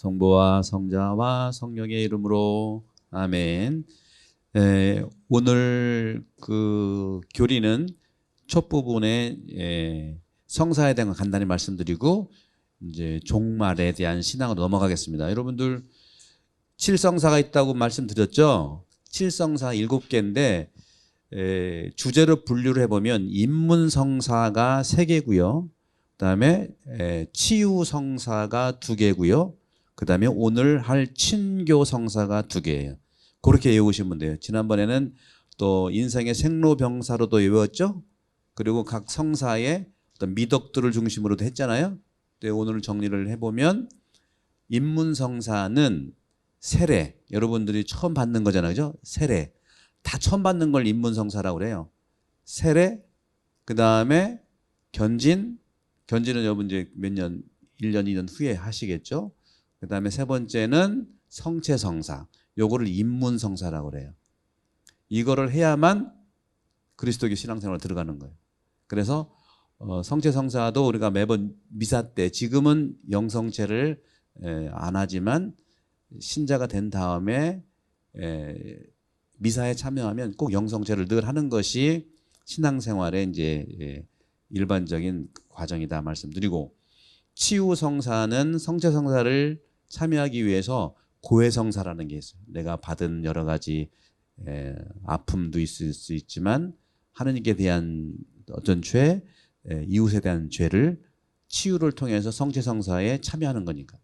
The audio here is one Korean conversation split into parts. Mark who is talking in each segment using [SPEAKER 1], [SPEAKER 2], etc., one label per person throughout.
[SPEAKER 1] 성부와 성자와 성령의 이름으로 아멘. 오늘 그 교리는 첫 부분에 성사에 대한 거 간단히 말씀드리고 이제 종말에 대한 신앙으로 넘어가겠습니다. 여러분들 칠성사가 있다고 말씀드렸죠? 칠성사 7개인데 주제로 분류를 해보면 인문성사가 3개고요. 그다음에 치유성사가 2개고요. 그다음에 오늘 할 친교성사가 2개예요. 그렇게 외우시면 돼요. 지난번에는 또 인생의 생로병사로도 외웠죠. 그리고 각 성사의 어떤 미덕들을 중심으로도 했잖아요. 오늘 정리를 해보면 인문성사는 세례, 여러분들이 처음 받는 거잖아요. 그죠? 세례. 다 처음 받는 걸 인문성사라고 그래요. 세례, 그 다음에 견진, 견진은 여러분 이제 몇 년, 1년, 2년 후에 하시겠죠? 그 다음에 세 번째는 성체성사. 요거를 인문성사라고 그래요. 이거를 해야만 그리스도교 신앙생활로 들어가는 거예요. 그래서 성체성사도 우리가 매번 미사 때, 지금은 영성체를 안 하지만 신자가 된 다음에 미사에 참여하면 꼭 영성체를 늘 하는 것이 신앙생활의 이제 일반적인 과정이다 말씀드리고, 치유성사는 성체성사를 참여하기 위해서 고해성사라는 게 있어요. 내가 받은 여러 가지 아픔도 있을 수 있지만 하느님께 대한 어떤 죄, 이웃에 대한 죄를 치유를 통해서 성체성사에 참여하는 거니까.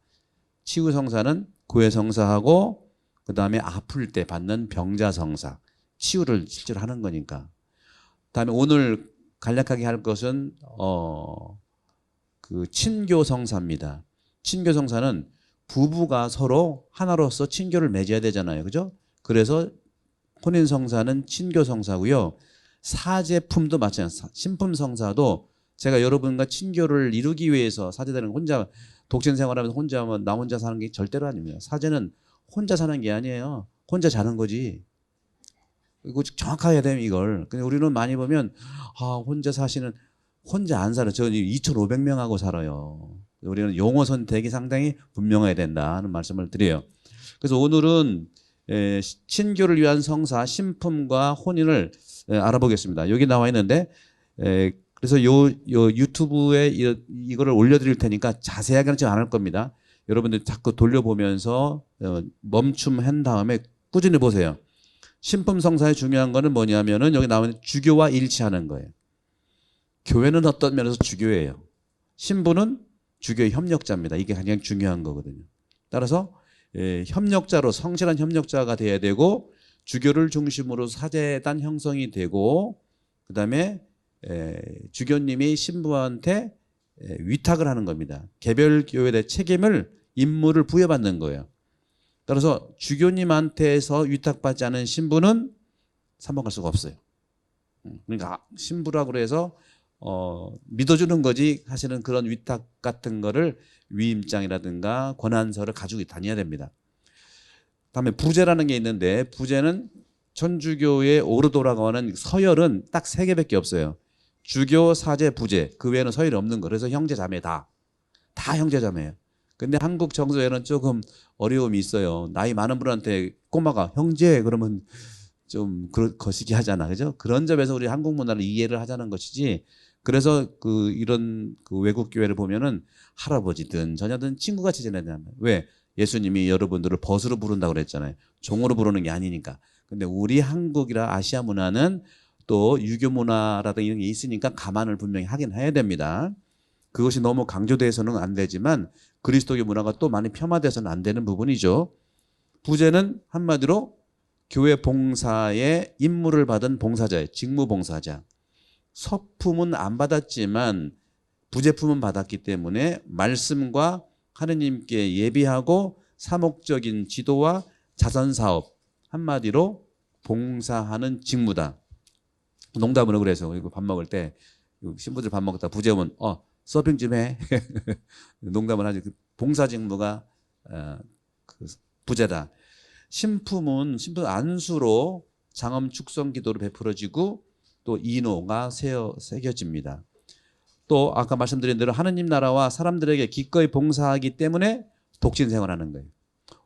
[SPEAKER 1] 치유성사는 고해성사하고 그 다음에 아플 때 받는 병자성사, 치유를 실제로 하는 거니까. 다음에 오늘 간략하게 할 것은 그 친교성사입니다. 친교성사는 부부가 서로 하나로서 친교를 맺어야 되잖아요. 그죠? 그래서 혼인성사는 친교성사고요. 사제품도 마찬가지예요. 신품성사도 제가 여러분과 친교를 이루기 위해서, 사제들은 혼자 독신 생활하면서 혼자 나 혼자 사는 게 절대로 아닙니다. 사제는 혼자 사는 게 아니에요. 혼자 자는 거지. 이거 정확하게 해야 돼요, 이걸. 근데 우리는 많이 보면 혼자 사시는, 혼자 안 살아요. 저 2,500명하고 살아요. 우리는 용어 선택이 상당히 분명해야 된다는 말씀을 드려요. 그래서 오늘은 친교를 위한 성사, 신품과 혼인을 알아보겠습니다. 여기 나와 있는데 그래서 요 유튜브에 이거를 올려드릴 테니까 자세하게는 지금 안 할 겁니다. 여러분들 자꾸 돌려보면서 멈춤한 다음에 꾸준히 보세요. 신품 성사의 중요한 거는 뭐냐면은 여기 나오는 주교와 일치하는 거예요. 교회는 어떤 면에서 주교예요. 신부는 주교의 협력자입니다. 이게 가장 중요한 거거든요. 따라서 협력자로, 성실한 협력자가 돼야 되고, 주교를 중심으로 사제단 형성이 되고, 그 다음에 주교님이 신부한테 위탁을 하는 겁니다. 개별 교회에 대해 책임을, 임무를 부여받는 거예요. 따라서 주교님한테서 위탁받지 않은 신부는参拝할 수가 없어요. 그러니까 신부라고 해서 믿어주는 거지, 사실은 그런 위탁 같은 거를 위임장이라든가 권한서를 가지고 다녀야 됩니다. 다음에 부제라는 게 있는데, 부제는 천주교의 오르 돌아가는 서열은 딱 3개밖에 없어요. 주교, 사제, 부제. 그 외에는 서열이 없는 거. 그래서 형제 자매 다 형제 자매예요. 근데 한국 정서에는 조금 어려움이 있어요. 나이 많은 분한테 꼬마가 형제 그러면 좀 거시기 하잖아, 그죠? 그런 점에서 우리 한국 문화를 이해를 하자는 것이지. 그래서 이런 외국 교회를 보면은 할아버지든 자녀든 친구같이 지내잖아요. 왜? 예수님이 여러분들을 벗으로 부른다고 그랬잖아요. 종으로 부르는 게 아니니까. 근데 우리 한국이라 아시아 문화는 또 유교 문화라든가 이런 게 있으니까 감안을 분명히 하긴 해야 됩니다. 그것이 너무 강조돼서는 안 되지만 그리스도교 문화가 또 많이 폄하돼서는 안 되는 부분이죠. 부제는 한마디로 교회 봉사에 임무를 받은 봉사자예요. 직무 봉사자. 서품은 안 받았지만 부제품은 받았기 때문에 말씀과 하느님께 예비하고 사목적인 지도와 자선사업, 한마디로 봉사하는 직무다. 농담으로 그래서 이거 밥 먹을 때 신부들 밥 먹다 부제 오면 서빙 좀 해. 농담을 하지. 봉사 직무가 부제다. 신품 안수로 장엄 축성 기도를 베풀어지고 또 인호가 새겨집니다. 또 아까 말씀드린 대로 하느님 나라와 사람들에게 기꺼이 봉사하기 때문에 독신 생활하는 거예요.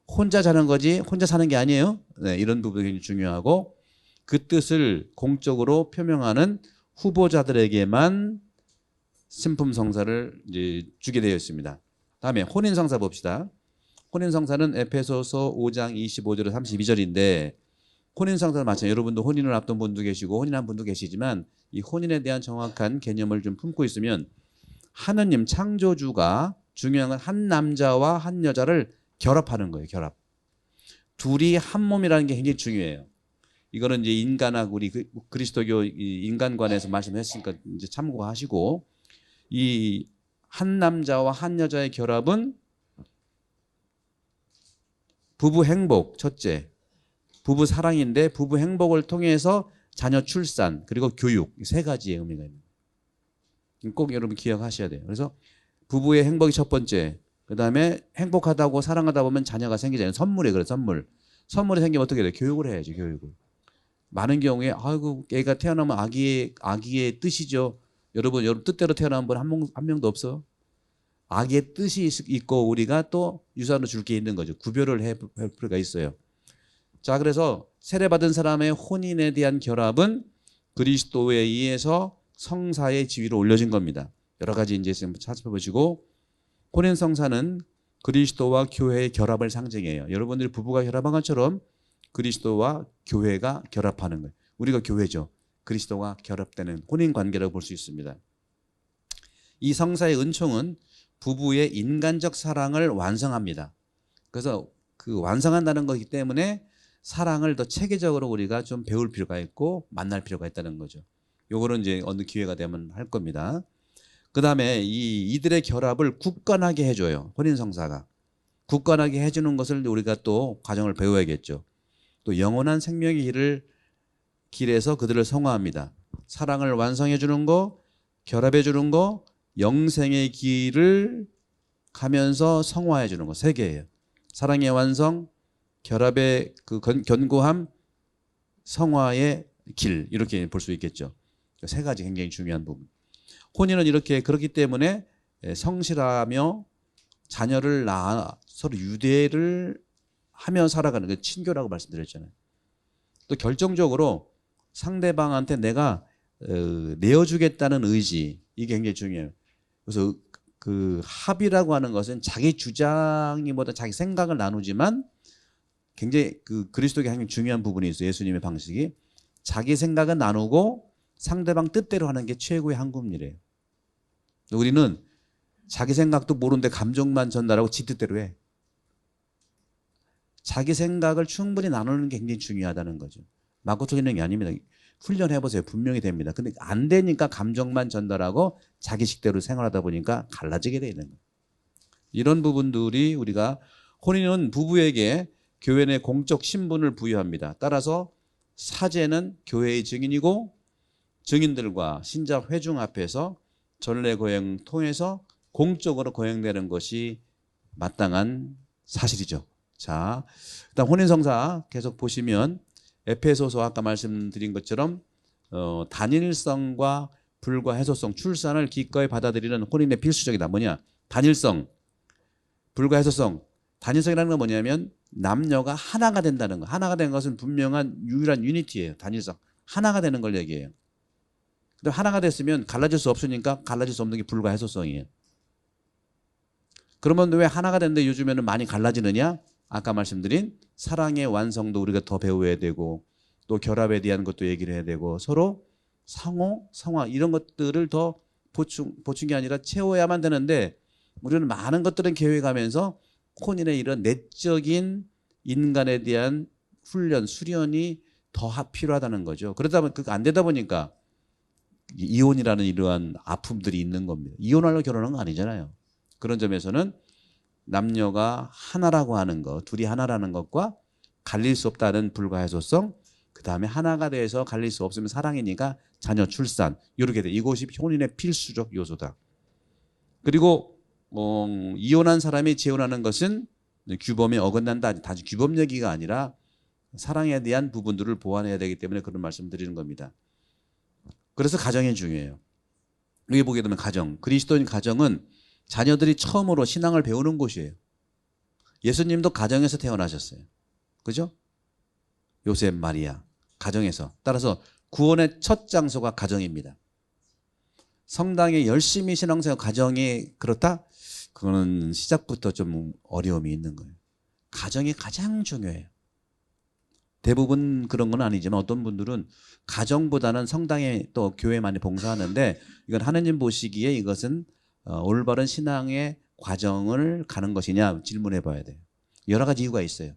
[SPEAKER 1] 혼자 자는 거지 혼자 사는 게 아니에요. 네, 이런 부분이 굉장히 중요하고 그 뜻을 공적으로 표명하는 후보자들에게만 신품성사를 이제 주게 되어 있습니다. 다음에 혼인성사 봅시다. 혼인성사는 에페소서 5장 25절에서 32절인데 혼인성사는 마찬가지. 여러분도 혼인을 앞둔 분도 계시고 혼인한 분도 계시지만 이 혼인에 대한 정확한 개념을 좀 품고 있으면 하느님 창조주가 중요한 건 한 남자와 한 여자를 결합하는 거예요. 결합. 둘이 한 몸이라는 게 굉장히 중요해요. 이거는 이제 인간하고 우리 그리스도교 인간관에서 말씀했으니까 이제 참고하시고 이 한 남자와 한 여자의 결합은 부부 행복 첫째, 부부 사랑인데 부부 행복을 통해서 자녀 출산 그리고 교육 세 가지의 의미가 있는 거예요. 꼭 여러분 기억하셔야 돼요. 그래서 부부의 행복이 첫 번째, 그 다음에 행복하다고 사랑하다 보면 자녀가 생기잖아요. 선물이 그래 선물이 생기면 어떻게 돼요? 교육을 해야지 교육을. 많은 경우에 아이고 애가 태어나면 아기의 뜻이죠. 여러분 뜻대로 태어난 분 한 명도 없어. 아기의 뜻이 있고 우리가 또 유산으로 줄 게 있는 거죠. 구별을 할 필요가 있어요. 자, 그래서 세례받은 사람의 혼인에 대한 결합은 그리스도에 의해서 성사의 지위로 올려진 겁니다. 여러 가지 이제 찾아보시고 혼인 성사는 그리스도와 교회의 결합을 상징해요. 여러분들이 부부가 결합한 것처럼 그리스도와 교회가 결합하는 거예요. 우리가 교회죠. 그리스도와 결합되는 혼인 관계라고 볼 수 있습니다. 이 성사의 은총은 부부의 인간적 사랑을 완성합니다. 그래서 그 완성한다는 거기 때문에 사랑을 더 체계적으로 우리가 좀 배울 필요가 있고 만날 필요가 있다는 거죠. 요거는 이제 어느 기회가 되면 할 겁니다. 그 다음에 이들의 결합을 굳건하게 해줘요. 혼인 성사가. 굳건하게 해주는 것을 우리가 또 과정을 배워야겠죠. 또 영원한 생명의 길에서 그들을 성화합니다. 사랑을 완성해 주는 거, 결합해 주는 거, 영생의 길을 가면서 성화해 주는 거 세 개예요. 사랑의 완성, 결합의 그 견고함, 성화의 길 이렇게 볼 수 있겠죠. 세 가지 굉장히 중요한 부분. 혼인은 이렇게 그렇기 때문에 성실하며 자녀를 낳아 서로 유대를 하며 살아가는 게 친교라고 말씀드렸잖아요. 또 결정적으로 상대방한테 내가 내어주겠다는 의지 이게 굉장히 중요해요. 그래서 그 합의라고 하는 것은 자기 주장이보다 자기 생각을 나누지만 굉장히 그 그리스도의 굉장히 중요한 부분이 있어요. 예수님의 방식이 자기 생각은 나누고 상대방 뜻대로 하는 게 최고의 한국일이에요. 우리는 자기 생각도 모르는데 감정만 전달하고 지 뜻대로 해. 자기 생각을 충분히 나누는 게 굉장히 중요하다는 거죠. 맞고 틀리는 게 아닙니다. 훈련해보세요. 분명히 됩니다. 근데 안 되니까 감정만 전달하고 자기 식대로 생활하다 보니까 갈라지게 되는 거예요. 이런 부분들이 우리가 혼인은 부부에게 교회 내 공적 신분을 부여합니다. 따라서 사제는 교회의 증인이고 증인들과 신자 회중 앞에서 전례 거행 통해서 공적으로 거행되는 것이 마땅한 사실이죠. 자, 일단 혼인성사 계속 보시면 에페소서 아까 말씀드린 것처럼 단일성과 불과 해소성, 출산을 기꺼이 받아들이는 혼인의 필수적이다. 뭐냐? 단일성, 불과 해소성. 단일성이라는 건 뭐냐면 남녀가 하나가 된다는 거. 하나가 된 것은 분명한 유일한 유니티예요. 단일성. 하나가 되는 걸 얘기해요. 근데 하나가 됐으면 갈라질 수 없으니까 갈라질 수 없는 게 불과 해소성이에요. 그러면 왜 하나가 됐는데 요즘에는 많이 갈라지느냐? 아까 말씀드린 사랑의 완성도 우리가 더 배워야 되고 또 결합에 대한 것도 얘기를 해야 되고 서로 상호, 성화 이런 것들을 더 보충 게 아니라 채워야만 되는데 우리는 많은 것들은 계획하면서 혼인의 이런 내적인 인간에 대한 훈련, 수련이 더 필요하다는 거죠. 그러다 보면 그거 안 되다 보니까 이혼이라는 이러한 아픔들이 있는 겁니다. 이혼하려고 결혼한 거 아니잖아요. 그런 점에서는 남녀가 하나라고 하는 것, 둘이 하나라는 것과 갈릴 수 없다는 불가해소성, 그 다음에 하나가 돼서 갈릴 수 없으면 사랑이니까 자녀 출산 이렇게 돼. 이것이 혼인의 필수적 요소다. 그리고 이혼한 사람이 재혼하는 것은 규범에 어긋난다. 단지 규범 얘기가 아니라 사랑에 대한 부분들을 보완해야 되기 때문에 그런 말씀 드리는 겁니다. 그래서 가정이 중요해요. 여기 보게 되면 가정, 그리스도인 가정은 자녀들이 처음으로 신앙을 배우는 곳이에요. 예수님도 가정에서 태어나셨어요. 그죠? 요셉, 마리아. 가정에서. 따라서 구원의 첫 장소가 가정입니다. 성당에 열심히 신앙생활 가정이 그렇다? 그거는 시작부터 좀 어려움이 있는 거예요. 가정이 가장 중요해요. 대부분 그런 건 아니지만 어떤 분들은 가정보다는 성당에 또 교회 많이 봉사하는데 이건 하느님 보시기에 이것은 올바른 신앙의 과정을 가는 것이냐 질문해 봐야 돼요. 여러 가지 이유가 있어요.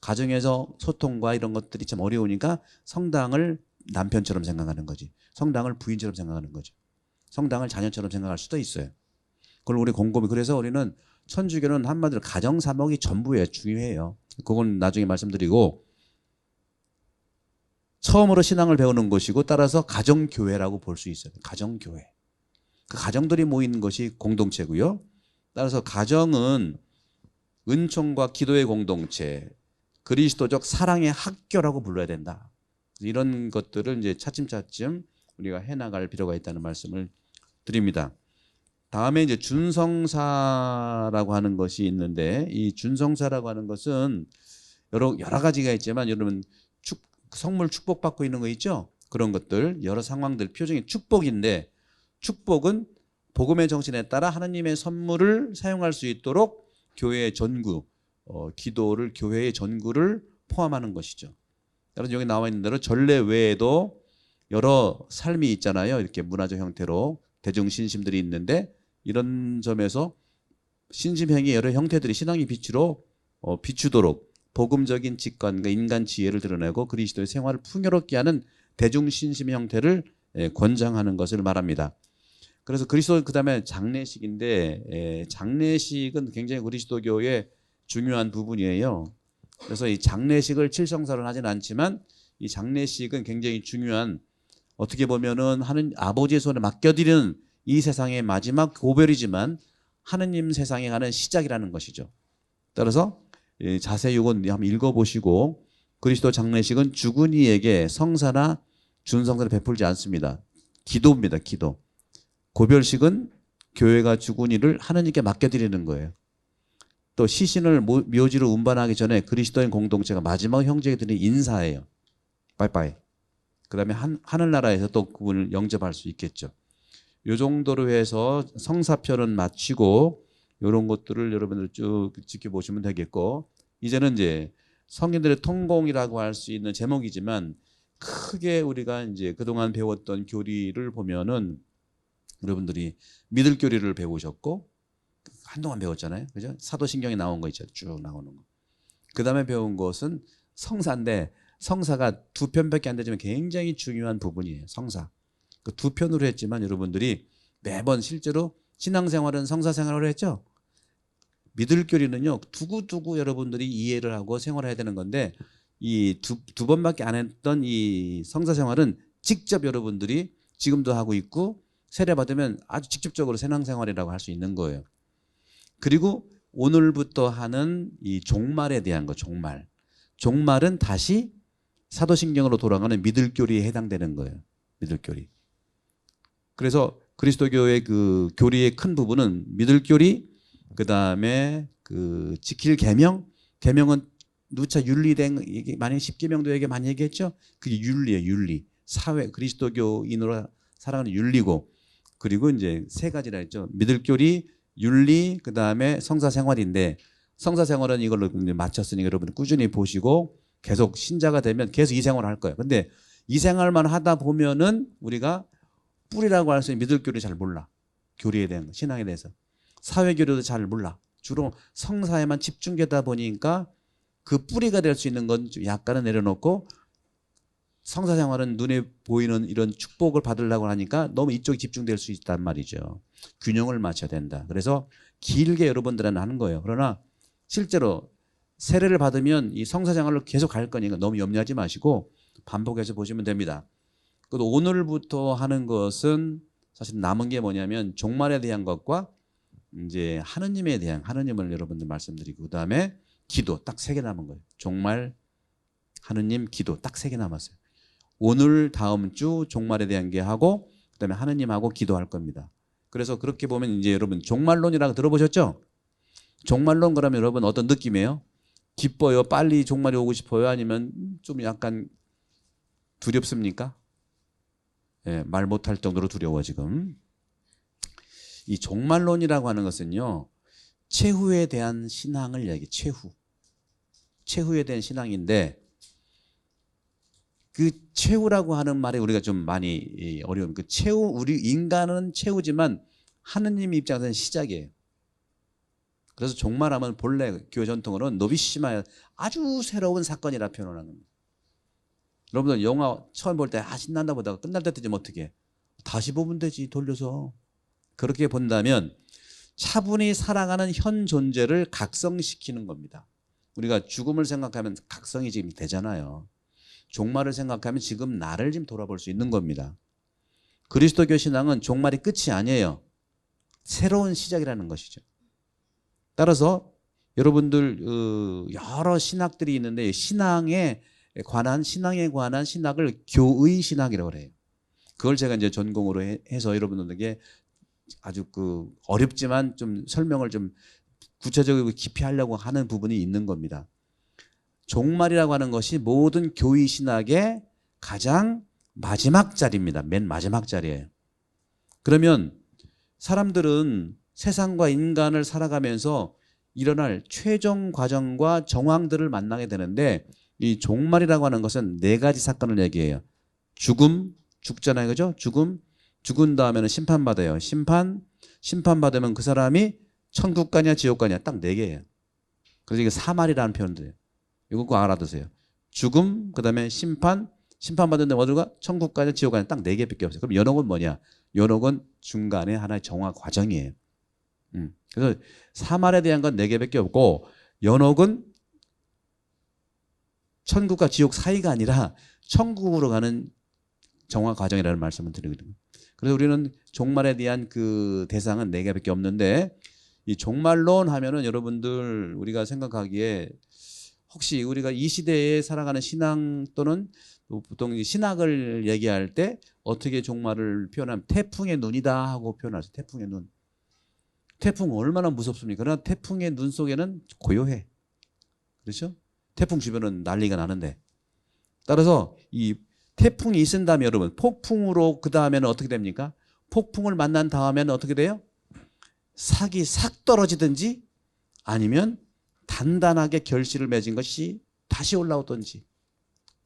[SPEAKER 1] 가정에서 소통과 이런 것들이 참 어려우니까 성당을 남편처럼 생각하는 거지. 성당을 부인처럼 생각하는 거죠. 성당을 자녀처럼 생각할 수도 있어요. 그걸 우리 곰곰이 그래서 우리는 천주교는 한마디로 가정 사목이 전부예요. 중요해요. 그건 나중에 말씀드리고 처음으로 신앙을 배우는 것이고 따라서 가정교회라고 볼 수 있어요. 가정교회. 그 가정들이 모이는 것이 공동체고요. 따라서 가정은 은총과 기도의 공동체, 그리스도적 사랑의 학교라고 불러야 된다. 이런 것들을 이제 차츰차츰 우리가 해나갈 필요가 있다는 말씀을 드립니다. 다음에 이제 준성사라고 하는 것이 있는데 이 준성사라고 하는 것은 여러 가지가 있지만 여러분 성물 축복받고 있는 거 있죠? 그런 것들 여러 상황들 표정이 축복인데 축복은 복음의 정신에 따라 하나님의 선물을 사용할 수 있도록 교회의 전구, 기도를 교회의 전구를 포함하는 것이죠. 따라서 여기 나와 있는 대로 전례 외에도 여러 삶이 있잖아요. 이렇게 문화적 형태로 대중신심들이 있는데 이런 점에서 신심행위 여러 형태들이 신앙의 빛으로 비추도록 복음적인 직관과 인간 지혜를 드러내고 그리스도의 생활을 풍요롭게 하는 대중신심 형태를 권장하는 것을 말합니다. 그래서 그리스도 그다음에 장례식인데 장례식은 굉장히 그리스도교의 중요한 부분이에요. 그래서 이 장례식을 칠성사를 하진 않지만 이 장례식은 굉장히 중요한 어떻게 보면은 하는 아버지의 손에 맡겨드리는 이 세상의 마지막 고별이지만 하느님 세상에 가는 시작이라는 것이죠. 따라서 자세히 이건 한번 읽어보시고 그리스도 장례식은 죽은 이에게 성사나 준성사를 베풀지 않습니다. 기도입니다. 기도. 고별식은 교회가 죽은 이를 하느님께 맡겨드리는 거예요. 또 시신을 묘지로 운반하기 전에 그리스도인 공동체가 마지막 형제에 드리는 인사예요. 빠이빠이. 그 다음에 하늘나라에서 또 그분을 영접할 수 있겠죠. 이 정도로 해서 성사편은 마치고 이런 것들을 여러분들 쭉 지켜보시면 되겠고 이제는 이제 성인들의 통공이라고 할 수 있는 제목이지만 크게 우리가 이제 그동안 배웠던 교리를 보면은 여러분들이 믿을 교리를 배우셨고 한동안 배웠잖아요. 그죠? 사도신경에 나온 거 있죠. 쭉 나오는 거. 그 다음에 배운 것은 성사인데 성사가 두 편밖에 안 되지만 굉장히 중요한 부분이에요. 성사. 그 두 편으로 했지만 여러분들이 매번 실제로 신앙생활은 성사생활을 했죠. 믿을 교리는요. 두고두고 여러분들이 이해를 하고 생활해야 되는 건데 이 두 번밖에 안 했던 이 성사생활은 직접 여러분들이 지금도 하고 있고 세례 받으면 아주 직접적으로 신앙생활이라고 할 수 있는 거예요. 그리고 오늘부터 하는 이 종말에 대한 거 종말. 종말은 다시 사도신경으로 돌아가는 믿을 교리에 해당되는 거예요. 믿을 교리. 그래서 그리스도교의 그 교리의 큰 부분은 믿을 교리, 그 다음에 그 지킬 계명, 계명은 누차 윤리된 이게 많이 십계명도 얘기 많이 얘기했죠. 그게 윤리예요, 윤리. 사회 그리스도교인으로 살아가는 윤리고, 그리고 이제 세 가지라 했죠. 믿을 교리, 윤리, 그 다음에 성사생활인데 성사생활은 이걸로 이제 마쳤으니 여러분 꾸준히 보시고 계속 신자가 되면 계속 이 생활을 할 거예요. 근데 이 생활만 하다 보면은 우리가 뿌리라고 할 수 있는 믿을 교리 잘 몰라. 교리에 대한 거, 신앙에 대해서. 사회 교리도 잘 몰라. 주로 성사에만 집중되다 보니까 그 뿌리가 될 수 있는 건 약간은 내려놓고 성사 생활은 눈에 보이는 이런 축복을 받으려고 하니까 너무 이쪽에 집중될 수 있단 말이죠. 균형을 맞춰야 된다. 그래서 길게 여러분들은 하는 거예요. 그러나 실제로 세례를 받으면 이 성사 생활로 계속 갈 거니까 너무 염려하지 마시고 반복해서 보시면 됩니다. 그리고 오늘부터 하는 것은 사실 남은 게 뭐냐면 종말에 대한 것과 이제 하느님에 대한 하느님을 여러분들 말씀드리고 그다음에 기도 딱 3개 남은 거예요. 종말, 하느님, 기도 딱 3개 남았어요. 오늘 다음 주 종말에 대한 게 하고 그다음에 하느님하고 기도할 겁니다. 그래서 그렇게 보면 이제 여러분 종말론이라고 들어보셨죠? 종말론 그러면 여러분 어떤 느낌이에요? 기뻐요? 빨리 종말이 오고 싶어요? 아니면 좀 약간 두렵습니까? 예, 말 못할 정도로 두려워 지금. 이 종말론이라고 하는 것은요, 최후에 대한 신앙을 얘기해. 최후에 대한 신앙인데, 그 최후라고 하는 말에 우리가 좀 많이 어려운, 그 최후, 우리 인간은 최후지만 하느님 입장에서는 시작이에요. 그래서 종말하면 본래 교회 전통으로는 노비시마, 아주 새로운 사건이라 표현을 하는 겁니다. 여러분들 영화 처음 볼 때 신난다 보다가 끝날 때쯤 어떻게 해? 다시 보면 되지, 돌려서. 그렇게 본다면 차분히 살아가는 현 존재를 각성시키는 겁니다. 우리가 죽음을 생각하면 각성이 지금 되잖아요. 종말을 생각하면 지금 나를 지금 돌아볼 수 있는 겁니다. 그리스도교 신앙은 종말이 끝이 아니에요. 새로운 시작이라는 것이죠. 따라서 여러분들 여러 신학들이 있는데 신앙에 관한 신학을 교의 신학이라고 해요. 그걸 제가 이제 전공으로 해서 여러분들에게 아주 어렵지만 좀 설명을 좀 구체적이고 깊이 하려고 하는 부분이 있는 겁니다. 종말이라고 하는 것이 모든 교의 신학의 가장 마지막 자리입니다. 맨 마지막 자리예요. 그러면 사람들은 세상과 인간을 살아가면서 일어날 최종 과정과 정황들을 만나게 되는데, 이 종말이라고 하는 것은 네 가지 사건을 얘기해요. 죽잖아요. 그죠? 죽은 다음에는 심판받아요. 심판받으면 그 사람이 천국 가냐 지옥 가냐, 딱 네 개예요. 그래서 이게 사말이라는 표현들이에요. 이거 꼭 알아두세요. 죽음, 그 다음에 심판받는데 어디가 천국 가냐 지옥 가냐, 딱 네 개밖에 없어요. 그럼 연옥은 뭐냐? 연옥은 중간에 하나의 정화 과정이에요. 그래서 사말에 대한 건 네 개밖에 없고, 연옥은 천국과 지옥 사이가 아니라 천국으로 가는 정화 과정이라는 말씀을 드리거든요. 그래서 우리는 종말에 대한 그 대상은 네 개밖에 없는데, 이 종말론 하면은 여러분들 우리가 생각하기에 혹시 우리가 이 시대에 살아가는 신앙 또는 보통 신학을 얘기할 때 어떻게 종말을 표현하면 태풍의 눈이다 하고 표현하죠. 태풍의 눈. 태풍 얼마나 무섭습니까? 그러나 태풍의 눈 속에는 고요해. 그렇죠? 태풍 주변은 난리가 나는데. 따라서 이 태풍이 있은다면 여러분, 폭풍으로 그 다음에는 어떻게 됩니까? 폭풍을 만난 다음에는 어떻게 돼요? 삭이 싹 떨어지든지 아니면 단단하게 결실을 맺은 것이 다시 올라오든지.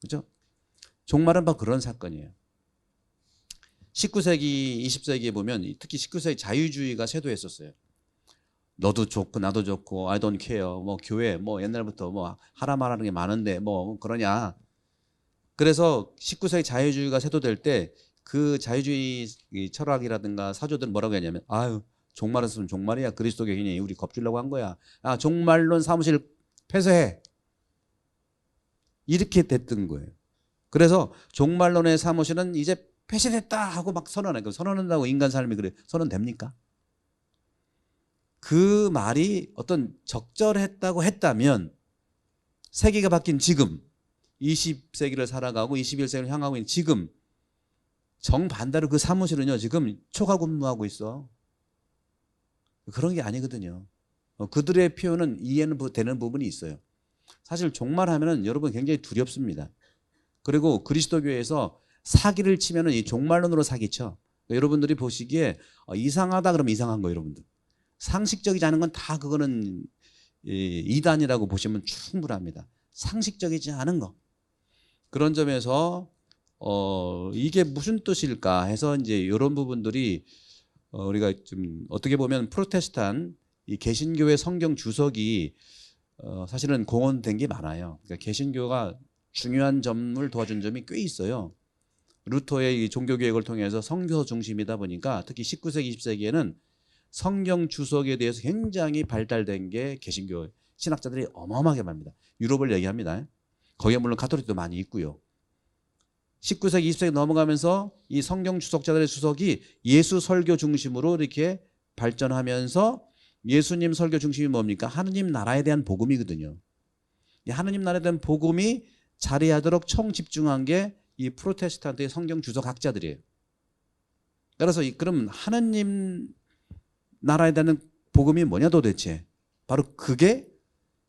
[SPEAKER 1] 그죠? 종말은 바로 그런 사건이에요. 19세기, 20세기에 보면 특히 19세기 자유주의가 쇄도했었어요. 너도 좋고 나도 좋고 I don't care. 뭐 교회 뭐 옛날부터 뭐 하라 말하는 게 많은데 뭐 그러냐. 그래서 19세기 자유주의가 쇄도될 때 그 자유주의 철학이라든가 사조들은 뭐라고 했냐면, 아유 종말은 쓰면 종말이야. 그리스도교인이 우리 겁주려고 한 거야. 아, 종말론 사무실 폐쇄해. 이렇게 됐던 거예요. 그래서 종말론의 사무실은 이제 폐쇄됐다 하고 막 선언해. 선언한다고 인간 삶이 그래. 선언됩니까? 그 말이 어떤 적절했다고 했다면 세계가 바뀐 지금 20세기를 살아가고 21세기를 향하고 있는 지금 정반대로 그 사무실은요 지금 초과 근무하고 있어. 그런 게 아니거든요. 그들의 표현은 이해는 되는 부분이 있어요. 사실 종말하면은 여러분 굉장히 두렵습니다. 그리고 그리스도교에서 사기를 치면은 이 종말론으로 사기쳐. 여러분들이 보시기에 이상하다 그러면 이상한 거예요, 여러분들. 상식적이지 않은 건 다 그거는 이단이라고 보시면 충분합니다. 상식적이지 않은 거. 그런 점에서 이게 무슨 뜻일까 해서 이제 이런 부분들이 우리가 좀 어떻게 보면 프로테스탄 이 개신교의 성경 주석이 사실은 공헌된 게 많아요. 그러니까 개신교가 중요한 점을 도와준 점이 꽤 있어요. 루터의 이 종교개혁을 통해서 성교 중심이다 보니까 특히 19세기, 20세기에는 성경 주석에 대해서 굉장히 발달된 게 개신교 신학자들이 어마어마하게 많습니다. 유럽을 얘기합니다. 거기에 물론 가톨릭도 많이 있고요. 19세기, 20세기 넘어가면서 이 성경 주석자들의 주석이 예수 설교 중심으로 이렇게 발전하면서 예수님 설교 중심이 뭡니까? 하느님 나라에 대한 복음이거든요. 이 하느님 나라에 대한 복음이 자리하도록 총집중한 게 이 프로테스탄트의 성경 주석학자들이에요. 따라서 그럼 하느님 나라에 대한 복음이 뭐냐 도대체? 바로 그게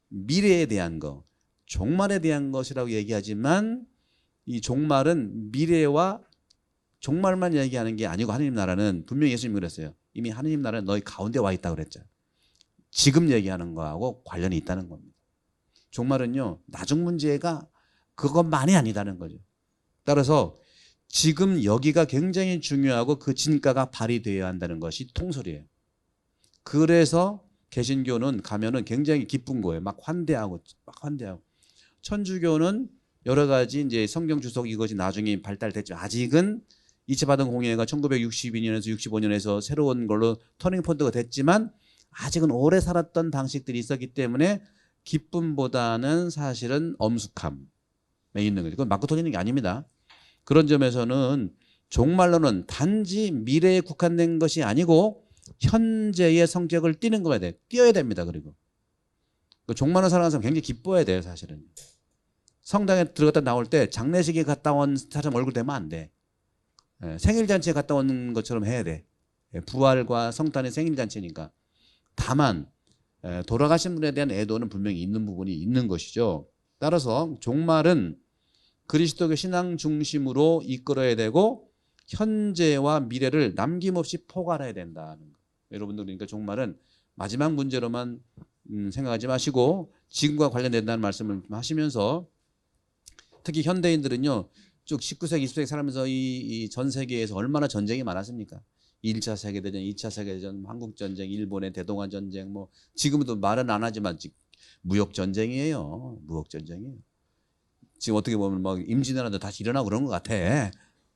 [SPEAKER 1] 미래에 대한 거, 종말에 대한 것이라고 얘기하지만 이 종말은 미래와 종말만 얘기하는 게 아니고 하느님 나라는 분명히 예수님이 그랬어요. 이미 하느님 나라는 너희 가운데 와 있다고 그랬죠. 지금 얘기하는 거하고 관련이 있다는 겁니다. 종말은요, 나중 문제가 그것만이 아니다는 거죠. 따라서 지금 여기가 굉장히 중요하고 그 진가가 발휘되어야 한다는 것이 통설이에요. 그래서 개신교는 가면은 굉장히 기쁜 거예요. 막 환대하고. 천주교는 여러 가지 이제 성경 주석 이것이 나중에 발달됐죠. 아직은 2차 받은 공예가 1962년에서 65년에서 새로운 걸로 터닝 포인트가 됐지만 아직은 오래 살았던 방식들이 있었기 때문에 기쁨보다는 사실은 엄숙함에 있는 거죠. 그건 맞고 틀리는 게 아닙니다. 그런 점에서는 종말론은 단지 미래에 국한된 것이 아니고 현재의 성격을 띠는 거야 돼. 띄어야 됩니다. 그리고 종말론 살아가는 사람 굉장히 기뻐해야 돼요. 사실은 성당에 들어갔다 나올 때 장례식에 갔다 온 사람 얼굴 되면 안 돼. 생일잔치에 갔다 온 것처럼 해야 돼. 부활과 성탄의 생일잔치니까. 다만 돌아가신 분에 대한 애도는 분명히 있는 부분이 있는 것이죠. 따라서 종말은 그리스도교 신앙 중심으로 이끌어야 되고 현재와 미래를 남김없이 포괄해야 된다는 거. 여러분들 그러니까 종말은 마지막 문제로만 생각하지 마시고 지금과 관련된다는 말씀을 하시면서 특히 현대인들은요 쭉 19세기, 20세기 살면서 이 전 세계에서 얼마나 전쟁이 많았습니까? 1차 세계대전, 2차 세계대전, 한국전쟁, 일본의 대동아 전쟁, 뭐 지금도 말은 안 하지만 무역전쟁이에요. 무역전쟁이에요. 지금 어떻게 보면 막 임진왜란도 다시 일어나고 그런 것 같아.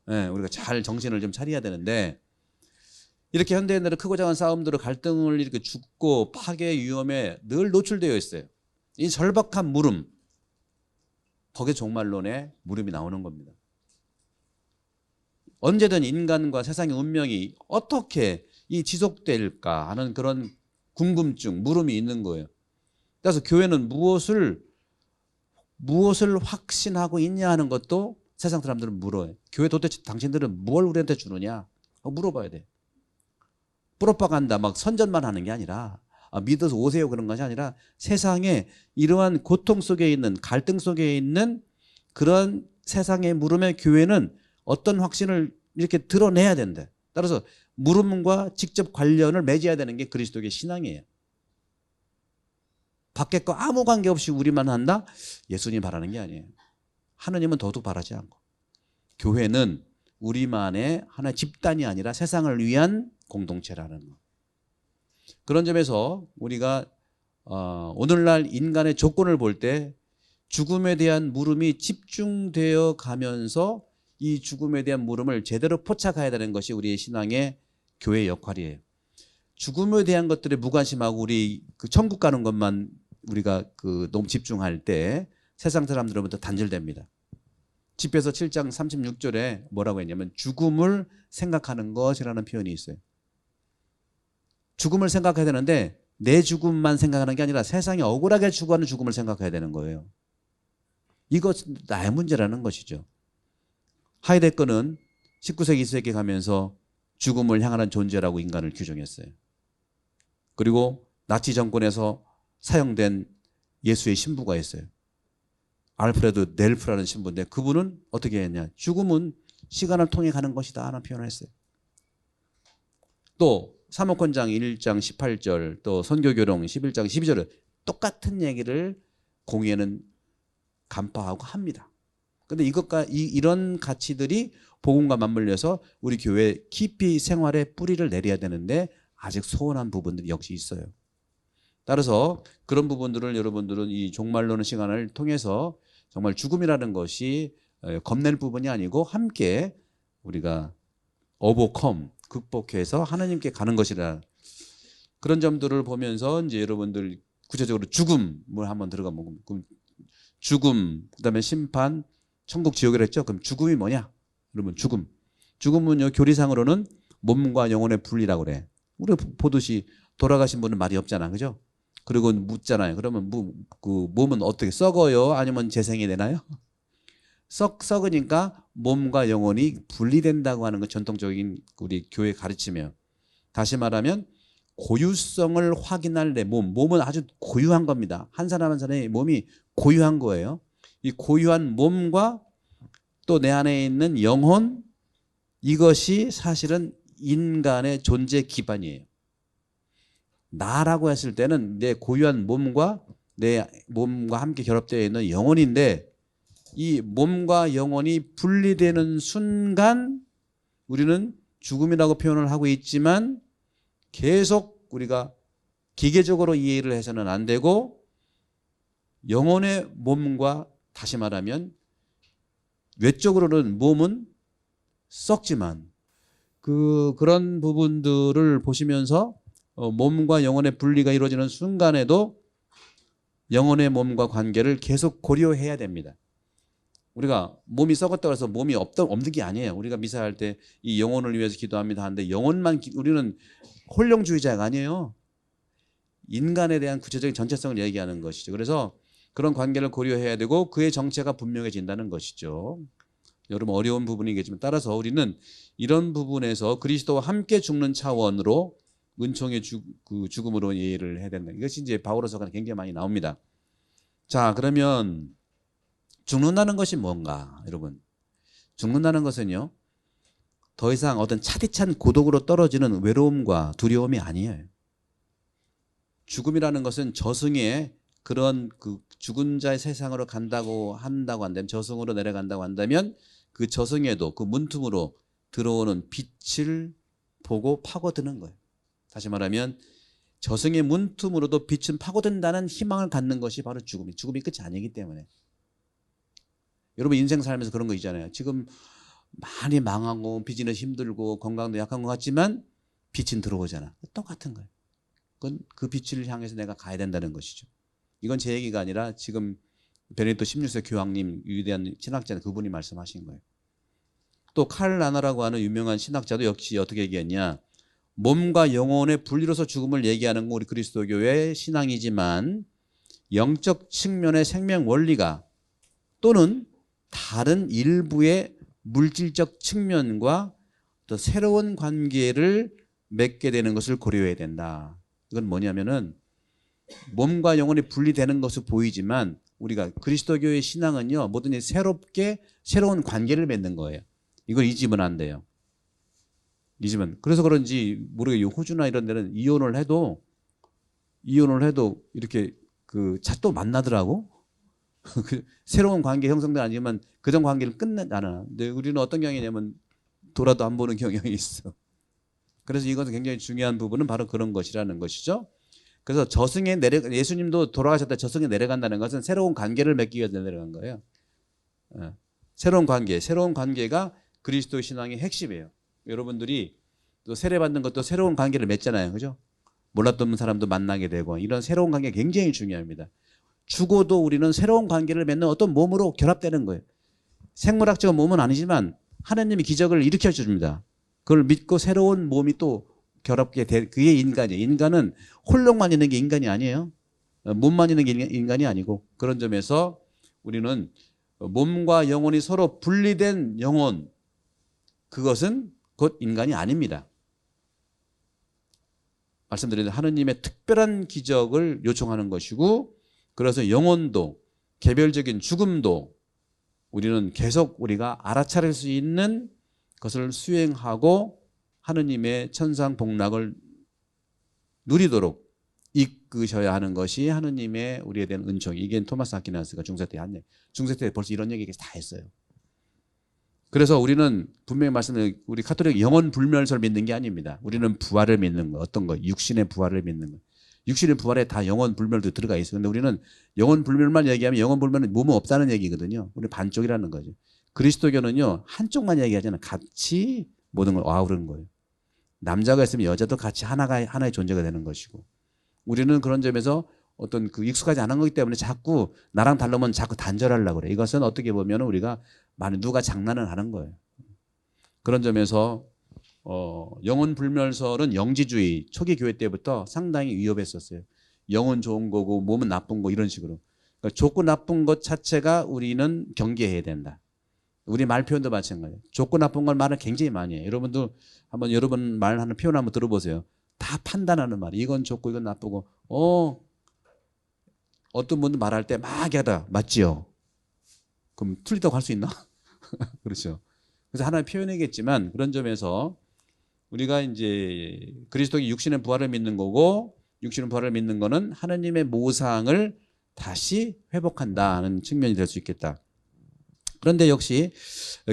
[SPEAKER 1] 우리가 잘 정신을 좀 차려야 되는데 이렇게 현대인들은 크고 작은 싸움들을 갈등을 이렇게 죽고 파괴 위험에 늘 노출되어 있어요. 이 절박한 물음, 거기에 종말론의 물음이 나오는 겁니다. 언제든 인간과 세상의 운명이 어떻게 이 지속될까 하는 그런 궁금증, 물음이 있는 거예요. 그래서 교회는 무엇을 확신하고 있냐 하는 것도 세상 사람들은 물어요. 교회 도대체 당신들은 뭘 우리한테 주느냐? 물어봐야 돼. 프로파간다 막 선전만 하는 게 아니라 믿어서 오세요 그런 것이 아니라 세상에 이러한 고통 속에 있는 갈등 속에 있는 그런 세상의 물음에 교회는 어떤 확신을 이렇게 드러내야 된다. 따라서 물음과 직접 관련을 맺어야 되는 게 그리스도의 신앙이에요. 밖에 거 아무 관계없이 우리만 한다? 예수님 바라는 게 아니에요. 하느님은 더도 바라지 않고. 교회는 우리만의 하나의 집단이 아니라 세상을 위한 공동체라는 것. 그런 점에서 우리가 오늘날 인간의 조건을 볼 때 죽음에 대한 물음이 집중되어 가면서 이 죽음에 대한 물음을 제대로 포착해야 되는 것이 우리의 신앙의 교회의 역할이에요. 죽음에 대한 것들에 무관심하고 우리 그 천국 가는 것만 우리가 너무 집중할 때 세상 사람들로부터 단절됩니다. 집에서 7장 36절에 뭐라고 했냐면 죽음을 생각하는 것이라는 표현이 있어요. 죽음을 생각해야 되는데 내 죽음만 생각하는 게 아니라 세상이 억울하게 죽어가는 죽음을 생각해야 되는 거예요. 이것은 나의 문제라는 것이죠. 하이데거는 19세기, 20세기 가면서 죽음을 향하는 존재라고 인간을 규정했어요. 그리고 나치 정권에서 사용된 예수의 신부가 있어요. 알프레드 넬프라는 신부인데 그분은 어떻게 했냐. 죽음은 시간을 통해 가는 것이다 하는 표현을 했어요. 또 사목권장 1장 18절 또 선교교령 11장 12절에 똑같은 얘기를 공예는 간파하고 합니다. 그런데 이런 가치들이 복음과 맞물려서 우리 교회 깊이 생활에 뿌리를 내려야 되는데 아직 소원한 부분들이 역시 있어요. 따라서 그런 부분들을 여러분들은 이 종말론의 시간을 통해서 정말 죽음이라는 것이 겁낼 부분이 아니고 함께 우리가 극복해서 하나님께 가는 것이라 그런 점들을 보면서 이제 여러분들 구체적으로 죽음을 한번 들어가 보면 죽음, 그다음에 심판, 천국, 지옥이라 했죠. 그럼 죽음이 뭐냐? 그러면 죽음은요 교리상으로는 몸과 영혼의 분리라고 그래. 우리 보듯이 돌아가신 분은 말이 없잖아, 그죠? 그리고 묻잖아요. 그러면 그 몸은 어떻게 썩어요? 아니면 재생이 되나요? 썩으니까 몸과 영혼이 분리된다고 하는 건 전통적인 우리 교회 가르치며 다시 말하면 고유성을 확인할 내 몸. 몸은 아주 고유한 겁니다. 한 사람 한 사람의 몸이 고유한 거예요. 이 고유한 몸과 또 내 안에 있는 영혼, 이것이 사실은 인간의 존재 기반이에요. 나라고 했을 때는 내 고유한 몸과 내 몸과 함께 결합되어 있는 영혼인데, 이 몸과 영혼이 분리되는 순간 우리는 죽음이라고 표현을 하고 있지만 계속 우리가 기계적으로 이해를 해서는 안 되고, 영혼의 몸과, 다시 말하면 외적으로는 몸은 썩지만 그런 부분들을 보시면서 몸과 영혼의 분리가 이루어지는 순간에도 영혼의 몸과 관계를 계속 고려해야 됩니다. 우리가 몸이 썩었다고 해서 몸이 없는 게 아니에요. 우리가 미사할 때 이 영혼을 위해서 기도합니다 하는데 영혼만 우리는 홀령주의자가 아니에요. 인간에 대한 구체적인 전체성을 얘기하는 것이죠. 그래서 그런 관계를 고려해야 되고 그의 정체가 분명해진다는 것이죠. 여러분 어려운 부분이겠지만 따라서 우리는 이런 부분에서 그리스도와 함께 죽는 차원으로 은총의 죽음으로 이해를 해야 된다. 이것이 이제 바울서가 굉장히 많이 나옵니다. 자, 그러면 죽는다는 것이 뭔가, 여러분? 죽는다는 것은요, 더 이상 어떤 차디찬 고독으로 떨어지는 외로움과 두려움이 아니에요. 죽음이라는 것은 저승의 그런 죽은 자의 세상으로 한다고 한다면, 저승으로 내려간다고 한다면 그 저승에도 그 문틈으로 들어오는 빛을 보고 파고드는 거예요. 다시 말하면 저승의 문틈으로도 빛은 파고든다는 희망을 갖는 것이 바로 죽음이 끝이 아니기 때문에. 여러분 인생 살면서 그런 거 있잖아요. 지금 많이 망하고 비즈니스 힘들고 건강도 약한 것 같지만 빛은 들어오잖아. 똑같은 거예요. 그건 그 빛을 향해서 내가 가야 된다는 것이죠. 이건 제 얘기가 아니라 지금 베네딕토 16세 교황님, 위대한 신학자, 그분이 말씀하신 거예요. 또 칼 라나라고 하는 유명한 신학자도 역시 어떻게 얘기했냐, 몸과 영혼의 분리로서 죽음을 얘기하는 건 우리 그리스도교의 신앙이지만 영적 측면의 생명 원리가 또는 다른 일부의 물질적 측면과 또 새로운 관계를 맺게 되는 것을 고려해야 된다. 이건 뭐냐면은 몸과 영혼이 분리되는 것으로 보이지만 우리가 그리스도교의 신앙은요, 뭐든지 새롭게 새로운 관계를 맺는 거예요. 이걸 잊으면 안 돼요. 잊으면. 그래서 그런지 모르겠어요. 호주나 이런 데는 이혼을 해도 이렇게 또 만나더라고. 새로운 관계 형성도 아니지만 그전 관계를 끝내잖아. 근데 우리는 어떤 경향이냐면 돌아도 안 보는 경향이 있어. 그래서 이것은 굉장히 중요한 부분은 바로 그런 것이라는 것이죠. 그래서 예수님도 돌아가셨다 저승에 내려간다는 것은 새로운 관계를 맺기 위해서 내려간 거예요. 새로운 관계가 그리스도 신앙의 핵심이에요. 여러분들이 또 세례받는 것도 새로운 관계를 맺잖아요. 그죠? 몰랐던 사람도 만나게 되고 이런 새로운 관계가 굉장히 중요합니다. 죽어도 우리는 새로운 관계를 맺는 어떤 몸으로 결합되는 거예요. 생물학적 몸은 아니지만 하나님이 기적을 일으켜 줍니다. 그걸 믿고 새로운 몸이 또 결합게 돼. 그게 인간이에요. 인간은 홀령만 있는 게 인간이 아니에요. 몸만 있는 게 인간이 아니고, 그런 점에서 우리는 몸과 영혼이 서로 분리된 영혼, 그것은 곧 인간이 아닙니다. 말씀드린 하느님의 특별한 기적을 요청하는 것이고, 그래서 영혼도 개별적인 죽음도 우리는 계속 우리가 알아차릴 수 있는 것을 수행하고 하느님의 천상 복락을 누리도록 이끄셔야 하는 것이 하느님의 우리에 대한 은총. 이게 토마스 아퀴나스가 중세 때 한 얘기. 중세 때 벌써 이런 얘기 다 했어요. 그래서 우리는 분명히 말씀드린 우리 가톨릭 영혼 불멸설을 믿는 게 아닙니다. 우리는 부활을 믿는 거. 어떤 거? 육신의 부활을 믿는 거. 육신의 부활에 다 영혼 불멸도 들어가 있어요. 근데 우리는 영혼 불멸만 얘기하면 영혼 불멸은 몸은 없다는 얘기거든요. 우리 반쪽이라는 거죠. 그리스도교는요, 한쪽만 얘기하잖아요. 같이 모든 걸 아우르는 거예요. 남자가 있으면 여자도 같이 하나의 존재가 되는 것이고, 우리는 그런 점에서 어떤 익숙하지 않은 거기 때문에 자꾸 나랑 다르면 자꾸 단절하려고 그래. 이것은 어떻게 보면 우리가 많이 누가 장난을 하는 거예요. 그런 점에서 영혼 불멸설은 영지주의 초기 교회 때부터 상당히 위협했었어요. 영혼 좋은 거고 몸은 나쁜 거, 이런 식으로. 그러니까 좋고 나쁜 것 자체가 우리는 경계해야 된다. 우리 말 표현도 마찬가지예요. 좋고 나쁜 걸 말을 굉장히 많이 해요. 여러분도 한번 여러분 말하는 표현 한번 들어보세요. 다 판단하는 말. 이건 좋고 이건 나쁘고. 어떤 분들 말할 때 막 하다 맞지요? 그럼 틀리다고 할 수 있나? 그렇죠. 그래서 하나의 표현이겠지만 그런 점에서 우리가 이제 그리스도의 육신의 부활을 믿는 거고 육신의 부활을 믿는 거는 하나님의 모상을 다시 회복한다는 측면이 될 수 있겠다. 그런데 역시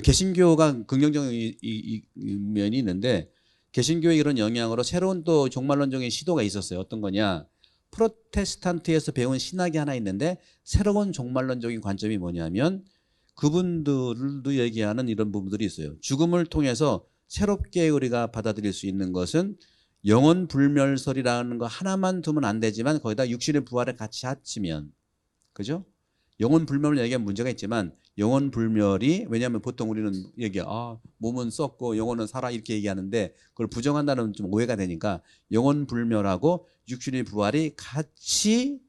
[SPEAKER 1] 개신교가 긍정적인 면이 있는데 개신교의 이런 영향으로 새로운 또 종말론적인 시도가 있었어요. 어떤 거냐? 프로테스탄트에서 배운 신학이 하나 있는데 새로운 종말론적인 관점이 뭐냐면 그분들도 얘기하는 이런 부분들이 있어요. 죽음을 통해서 새롭게 우리가 받아들일 수 있는 것은 영원 불멸설이라는 거 하나만 두면 안 되지만 거기다 육신의 부활을 같이 합치면, 그죠? 영원 불멸을 얘기하면 문제가 있지만 영원 불멸이, 왜냐하면 보통 우리는 몸은 썩고 영혼은 살아 이렇게 얘기하는데 그걸 부정한다는 좀 오해가 되니까 영원 불멸하고 육신의 부활이 같이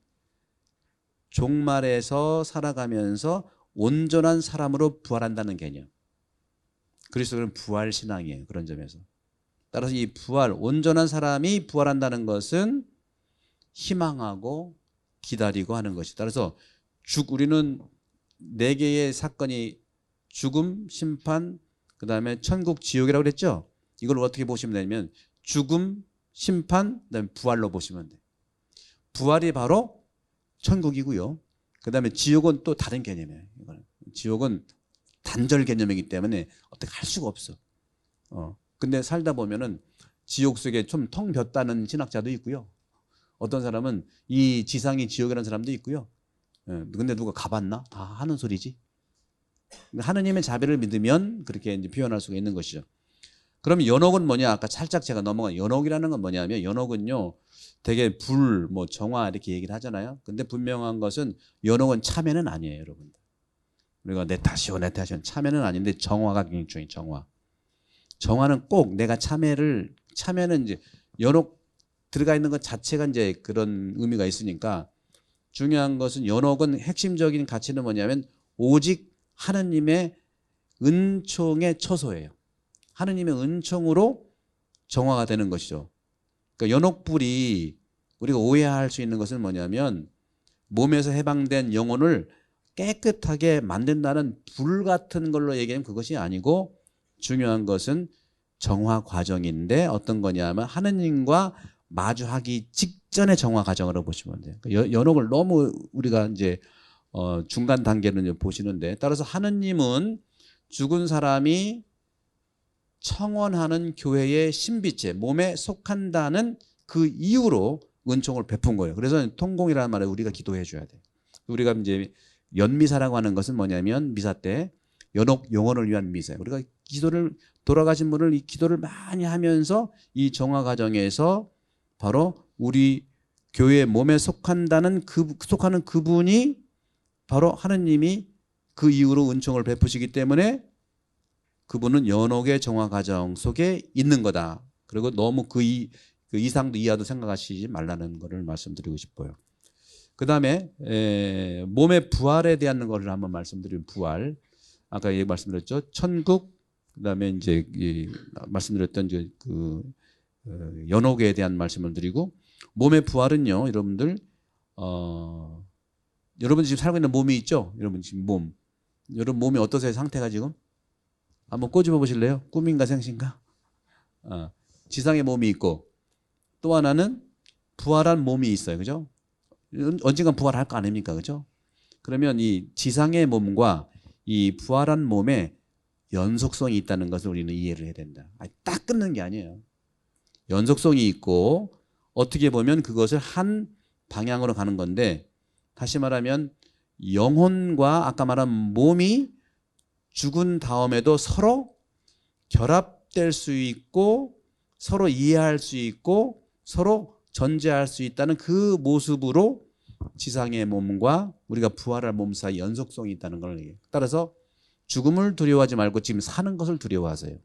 [SPEAKER 1] 종말에서 살아가면서 온전한 사람으로 부활한다는 개념. 그리스도는 부활 신앙이에요. 그런 점에서. 따라서 이 부활, 온전한 사람이 부활한다는 것은 희망하고 기다리고 하는 것이. 따라서 우리는 네 개의 사건이 죽음, 심판, 그 다음에 천국, 지옥이라고 그랬죠. 이걸 어떻게 보시면 되냐면 죽음, 심판, 그 다음에 부활로 보시면 돼요. 부활이 바로 천국이고요. 그 다음에 지옥은 또 다른 개념이에요. 지옥은 단절 개념이기 때문에 어떻게 할 수가 없어. 근데 살다 보면은 지옥 속에 좀 텅 볐다는 신학자도 있고요. 어떤 사람은 이 지상이 지옥이라는 사람도 있고요. 근데 누가 가봤나? 다 하는 소리지. 하느님의 자비를 믿으면 그렇게 이제 표현할 수가 있는 것이죠. 그럼 연옥은 뭐냐? 아까 살짝 제가 넘어간 연옥이라는 건 뭐냐면 연옥은요, 되게 불, 정화 이렇게 얘기를 하잖아요. 근데 분명한 것은 연옥은 참회는 아니에요, 여러분. 우리가 내 탓이오, 참회는 아닌데 정화가 굉장히 중요해요. 정화는 꼭 내가 참회는 이제 연옥 들어가 있는 것 자체가 이제 그런 의미가 있으니까 중요한 것은 연옥은 핵심적인 가치는 뭐냐면 오직 하느님의 은총의 처소예요. 하느님의 은총으로 정화가 되는 것이죠. 그러니까 연옥불이 우리가 오해할 수 있는 것은 뭐냐면 몸에서 해방된 영혼을 깨끗하게 만든다는 불 같은 걸로 얘기하면 그것이 아니고 중요한 것은 정화 과정인데 어떤 거냐면 하느님과 마주하기 직전의 정화 과정으로 보시면 돼요. 연옥을 너무 우리가 이제 중간 단계는 보시는데 따라서 하느님은 죽은 사람이 청원하는 교회의 신비체, 몸에 속한다는 그 이유로 은총을 베푼 거예요. 그래서 통공이라는 말에 우리가 기도해 줘야 돼. 우리가 이제 연미사라고 하는 것은 뭐냐면 미사 때 연옥 영혼을 위한 미사예요. 우리가 기도를 돌아가신 분을 이 기도를 많이 하면서 이 정화 과정에서 바로 우리 교회의 몸에 속한다는 속하는 그분이 바로 하느님이 그 이후로 은총을 베푸시기 때문에 그분은 연옥의 정화 과정 속에 있는 거다. 그리고 너무 그 이상도 이하도 생각하시지 말라는 것을 말씀드리고 싶어요. 그 다음에 몸의 부활에 대한 것을 한번 말씀드리면 부활. 아까 말씀드렸죠. 천국, 그 다음에 이제 말씀드렸던 이제 연옥에 대한 말씀을 드리고 몸의 부활은요, 여러분들 여러분 지금 살고 있는 몸이 있죠? 여러분 지금 여러분 몸이 어떠세요? 상태가 지금? 한번 꼬집어 보실래요? 꿈인가 생신가? 지상의 몸이 있고 또 하나는 부활한 몸이 있어요. 그죠? 언젠간 부활할 거 아닙니까? 그죠? 그러면 이 지상의 몸과 이 부활한 몸에 연속성이 있다는 것을 우리는 이해를 해야 된다. 딱 끊는 게 아니에요. 연속성이 있고 어떻게 보면 그것을 한 방향으로 가는 건데 다시 말하면 영혼과 아까 말한 몸이 죽은 다음에도 서로 결합될 수 있고 서로 이해할 수 있고 서로 전제할 수 있다는 그 모습으로 지상의 몸과 우리가 부활할 몸 사이 연속성이 있다는 걸 얘기해요. 따라서 죽음을 두려워하지 말고 지금 사는 것을 두려워하세요.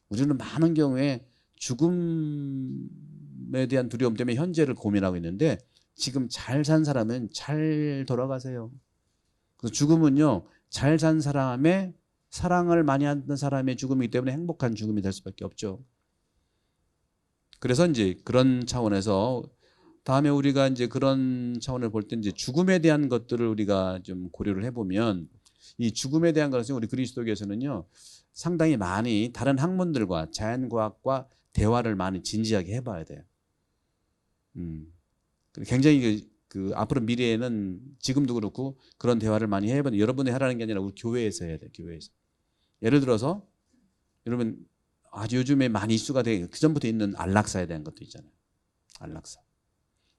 [SPEAKER 1] 우리는 많은 경우에 죽음에 대한 두려움 때문에 현재를 고민하고 있는데 지금 잘 산 사람은 잘 돌아가세요. 그래서 죽음은요, 잘 산 사람의 사랑을 많이 하는 사람의 죽음이기 때문에 행복한 죽음이 될 수밖에 없죠. 그래서 이제 그런 차원에서 다음에 우리가 이제 그런 차원을 볼 때 이제 죽음에 대한 것들을 우리가 좀 고려를 해보면 이 죽음에 대한 것은 우리 그리스도교에서는요 상당히 많이 다른 학문들과 자연과학과 대화를 많이 진지하게 해봐야 돼요. 굉장히 그 앞으로 미래에는 지금도 그렇고 그런 대화를 많이 해야 돼요. 여러분이 하라는 게 아니라 우리 교회에서 해야 돼요. 교회에서. 예를 들어서 여러분 아주 요즘에 많이 이슈가 되게 그전부터 있는 안락사에 대한 것도 있잖아요. 안락사.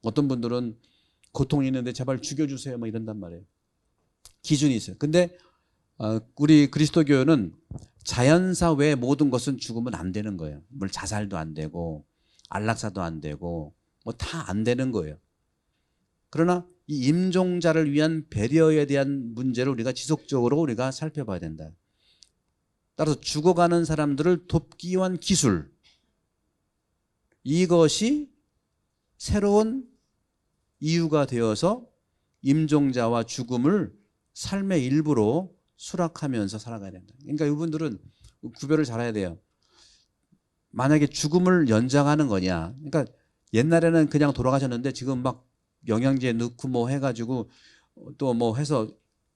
[SPEAKER 1] 어떤 분들은 고통이 있는데 제발 죽여주세요 뭐 이런단 말이에요. 기준이 있어요. 근데 우리 그리스도교는 자연사 외의 모든 것은 죽으면 안 되는 거예요. 물 자살도 안 되고 안락사도 안 되고 뭐 다 안 되는 거예요. 그러나 이 임종자를 위한 배려에 대한 문제를 우리가 지속적으로 우리가 살펴봐야 된다. 따라서 죽어가는 사람들을 돕기 위한 기술, 이것이 새로운 이유가 되어서 임종자와 죽음을 삶의 일부로 수락하면서 살아가야 된다. 그러니까 이분들은 구별을 잘해야 돼요. 만약에 죽음을 연장하는 거냐. 그러니까 옛날에는 그냥 돌아가셨는데 지금 막 영양제 넣고 뭐 해가지고 또 뭐 해서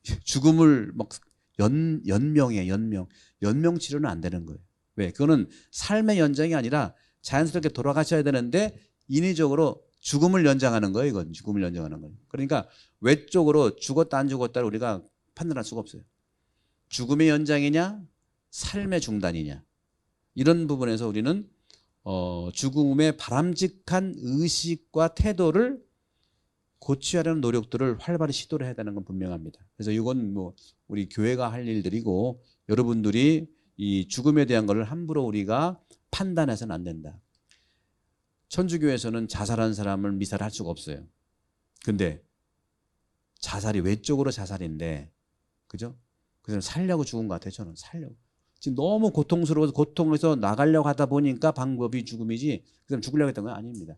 [SPEAKER 1] 죽음을 막 연명해, 연명. 연명 치료는 안 되는 거예요. 왜? 그거는 삶의 연장이 아니라 자연스럽게 돌아가셔야 되는데 인위적으로 죽음을 연장하는 거예요. 이건 죽음을 연장하는 거예요. 그러니까 외적으로 죽었다 안 죽었다를 우리가 판단할 수가 없어요. 죽음의 연장이냐 삶의 중단이냐 이런 부분에서 우리는 죽음의 바람직한 의식과 태도를 고치하려는 노력들을 활발히 시도를 해야 되는 건 분명합니다. 그래서 이건 뭐 우리 교회가 할 일들이고 여러분들이 이 죽음에 대한 것을 함부로 우리가 판단해서는 안 된다. 천주교에서는 자살한 사람을 미사를 할 수가 없어요. 근데 자살이 외적으로 자살인데 그죠? 그래서 살려고 죽은 것 같아요. 저는 살려고. 지금 너무 고통스러워서 고통에서 나가려고 하다 보니까 방법이 죽음이지 그냥 죽으려고 했던 건 아닙니다.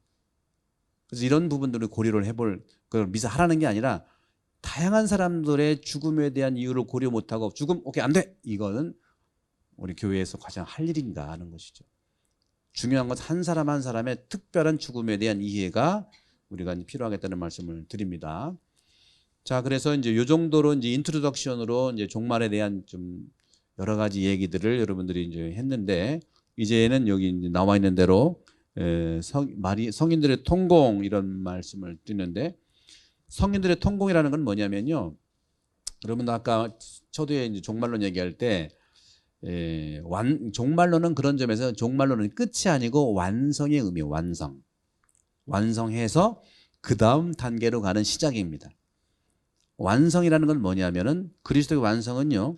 [SPEAKER 1] 그래서 이런 부분들을 고려를 해볼 그걸 미사하라는 게 아니라 다양한 사람들의 죽음에 대한 이유를 고려 못하고 죽음 오케이 안 돼 이거는 우리 교회에서 가장 할 일인가 하는 것이죠. 중요한 건 한 사람 한 사람의 특별한 죽음에 대한 이해가 우리가 필요하겠다는 말씀을 드립니다. 자, 그래서 이제 요 정도로 이제 인트로덕션으로 이제 종말에 대한 좀 여러 가지 얘기들을 여러분들이 이제 했는데 이제는 여기 이제 나와 있는 대로 성인들의 통공 이런 말씀을 드리는데 성인들의 통공이라는 건 뭐냐면요. 여러분 아까 초두에 이제 종말론 얘기할 때 종말론은 그런 점에서 종말론은 끝이 아니고 완성의 의미예요. 완성. 완성해서 그 다음 단계로 가는 시작입니다. 완성이라는 건 뭐냐면은 그리스도의 완성은요.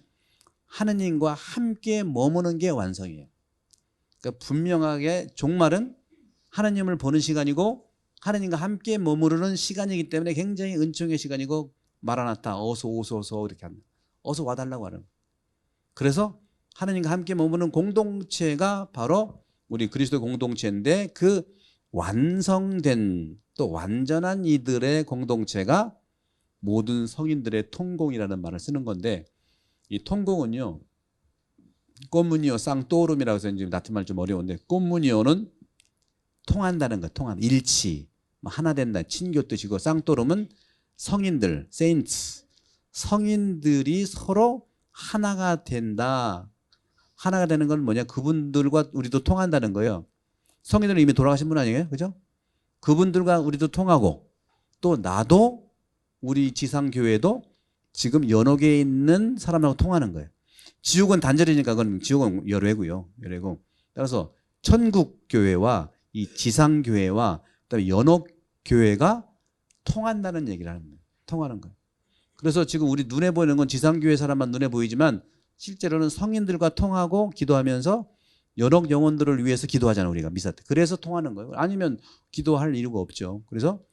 [SPEAKER 1] 하느님과 함께 머무는 게 완성이에요. 그러니까 분명하게 종말은 하느님을 보는 시간이고 하느님과 함께 머무르는 시간이기 때문에 굉장히 은총의 시간이고 마라나타 어서 오소서 이렇게 합니다. 어서 와달라고 하는. 그래서 하느님과 함께 머무는 공동체가 바로 우리 그리스도 공동체인데 그 완성된 또 완전한 이들의 공동체가 모든 성인들의 통공이라는 말을 쓰는 건데 이 통공은요 꼬무니오 쌍또름이라고 해서 이제 라틴 말 좀 어려운데 꼬무니오는 통한다는 것, 통한 일치, 하나 된다, 친교 뜻이고 쌍또름은 성인들, 세인트, 성인들이 서로 하나가 된다. 하나가 되는 건 뭐냐? 그분들과 우리도 통한다는 거예요. 성인들은 이미 돌아가신 분 아니에요, 그죠? 그분들과 우리도 통하고 또 나도 우리 지상교회도 지금 여러 개에 있는 사람하고 통하는 거예요. 지옥은 단절이니까 그건 지옥은 열외고요, 열외고. 따라서 천국 교회와 이 지상교회와 그다음에 연옥교회가 통한다는 얘기를 하는 거예요. 통하는 거예요. 그래서 지금 우리 눈에 보이는 건 지상교회 사람만 눈에 보이지만 실제로는 성인들과 통하고 기도하면서 연옥 영혼들을 위해서 기도하잖아요. 우리가 미사 때. 그래서 통하는 거예요. 아니면 기도할 이유가 없죠. 그래서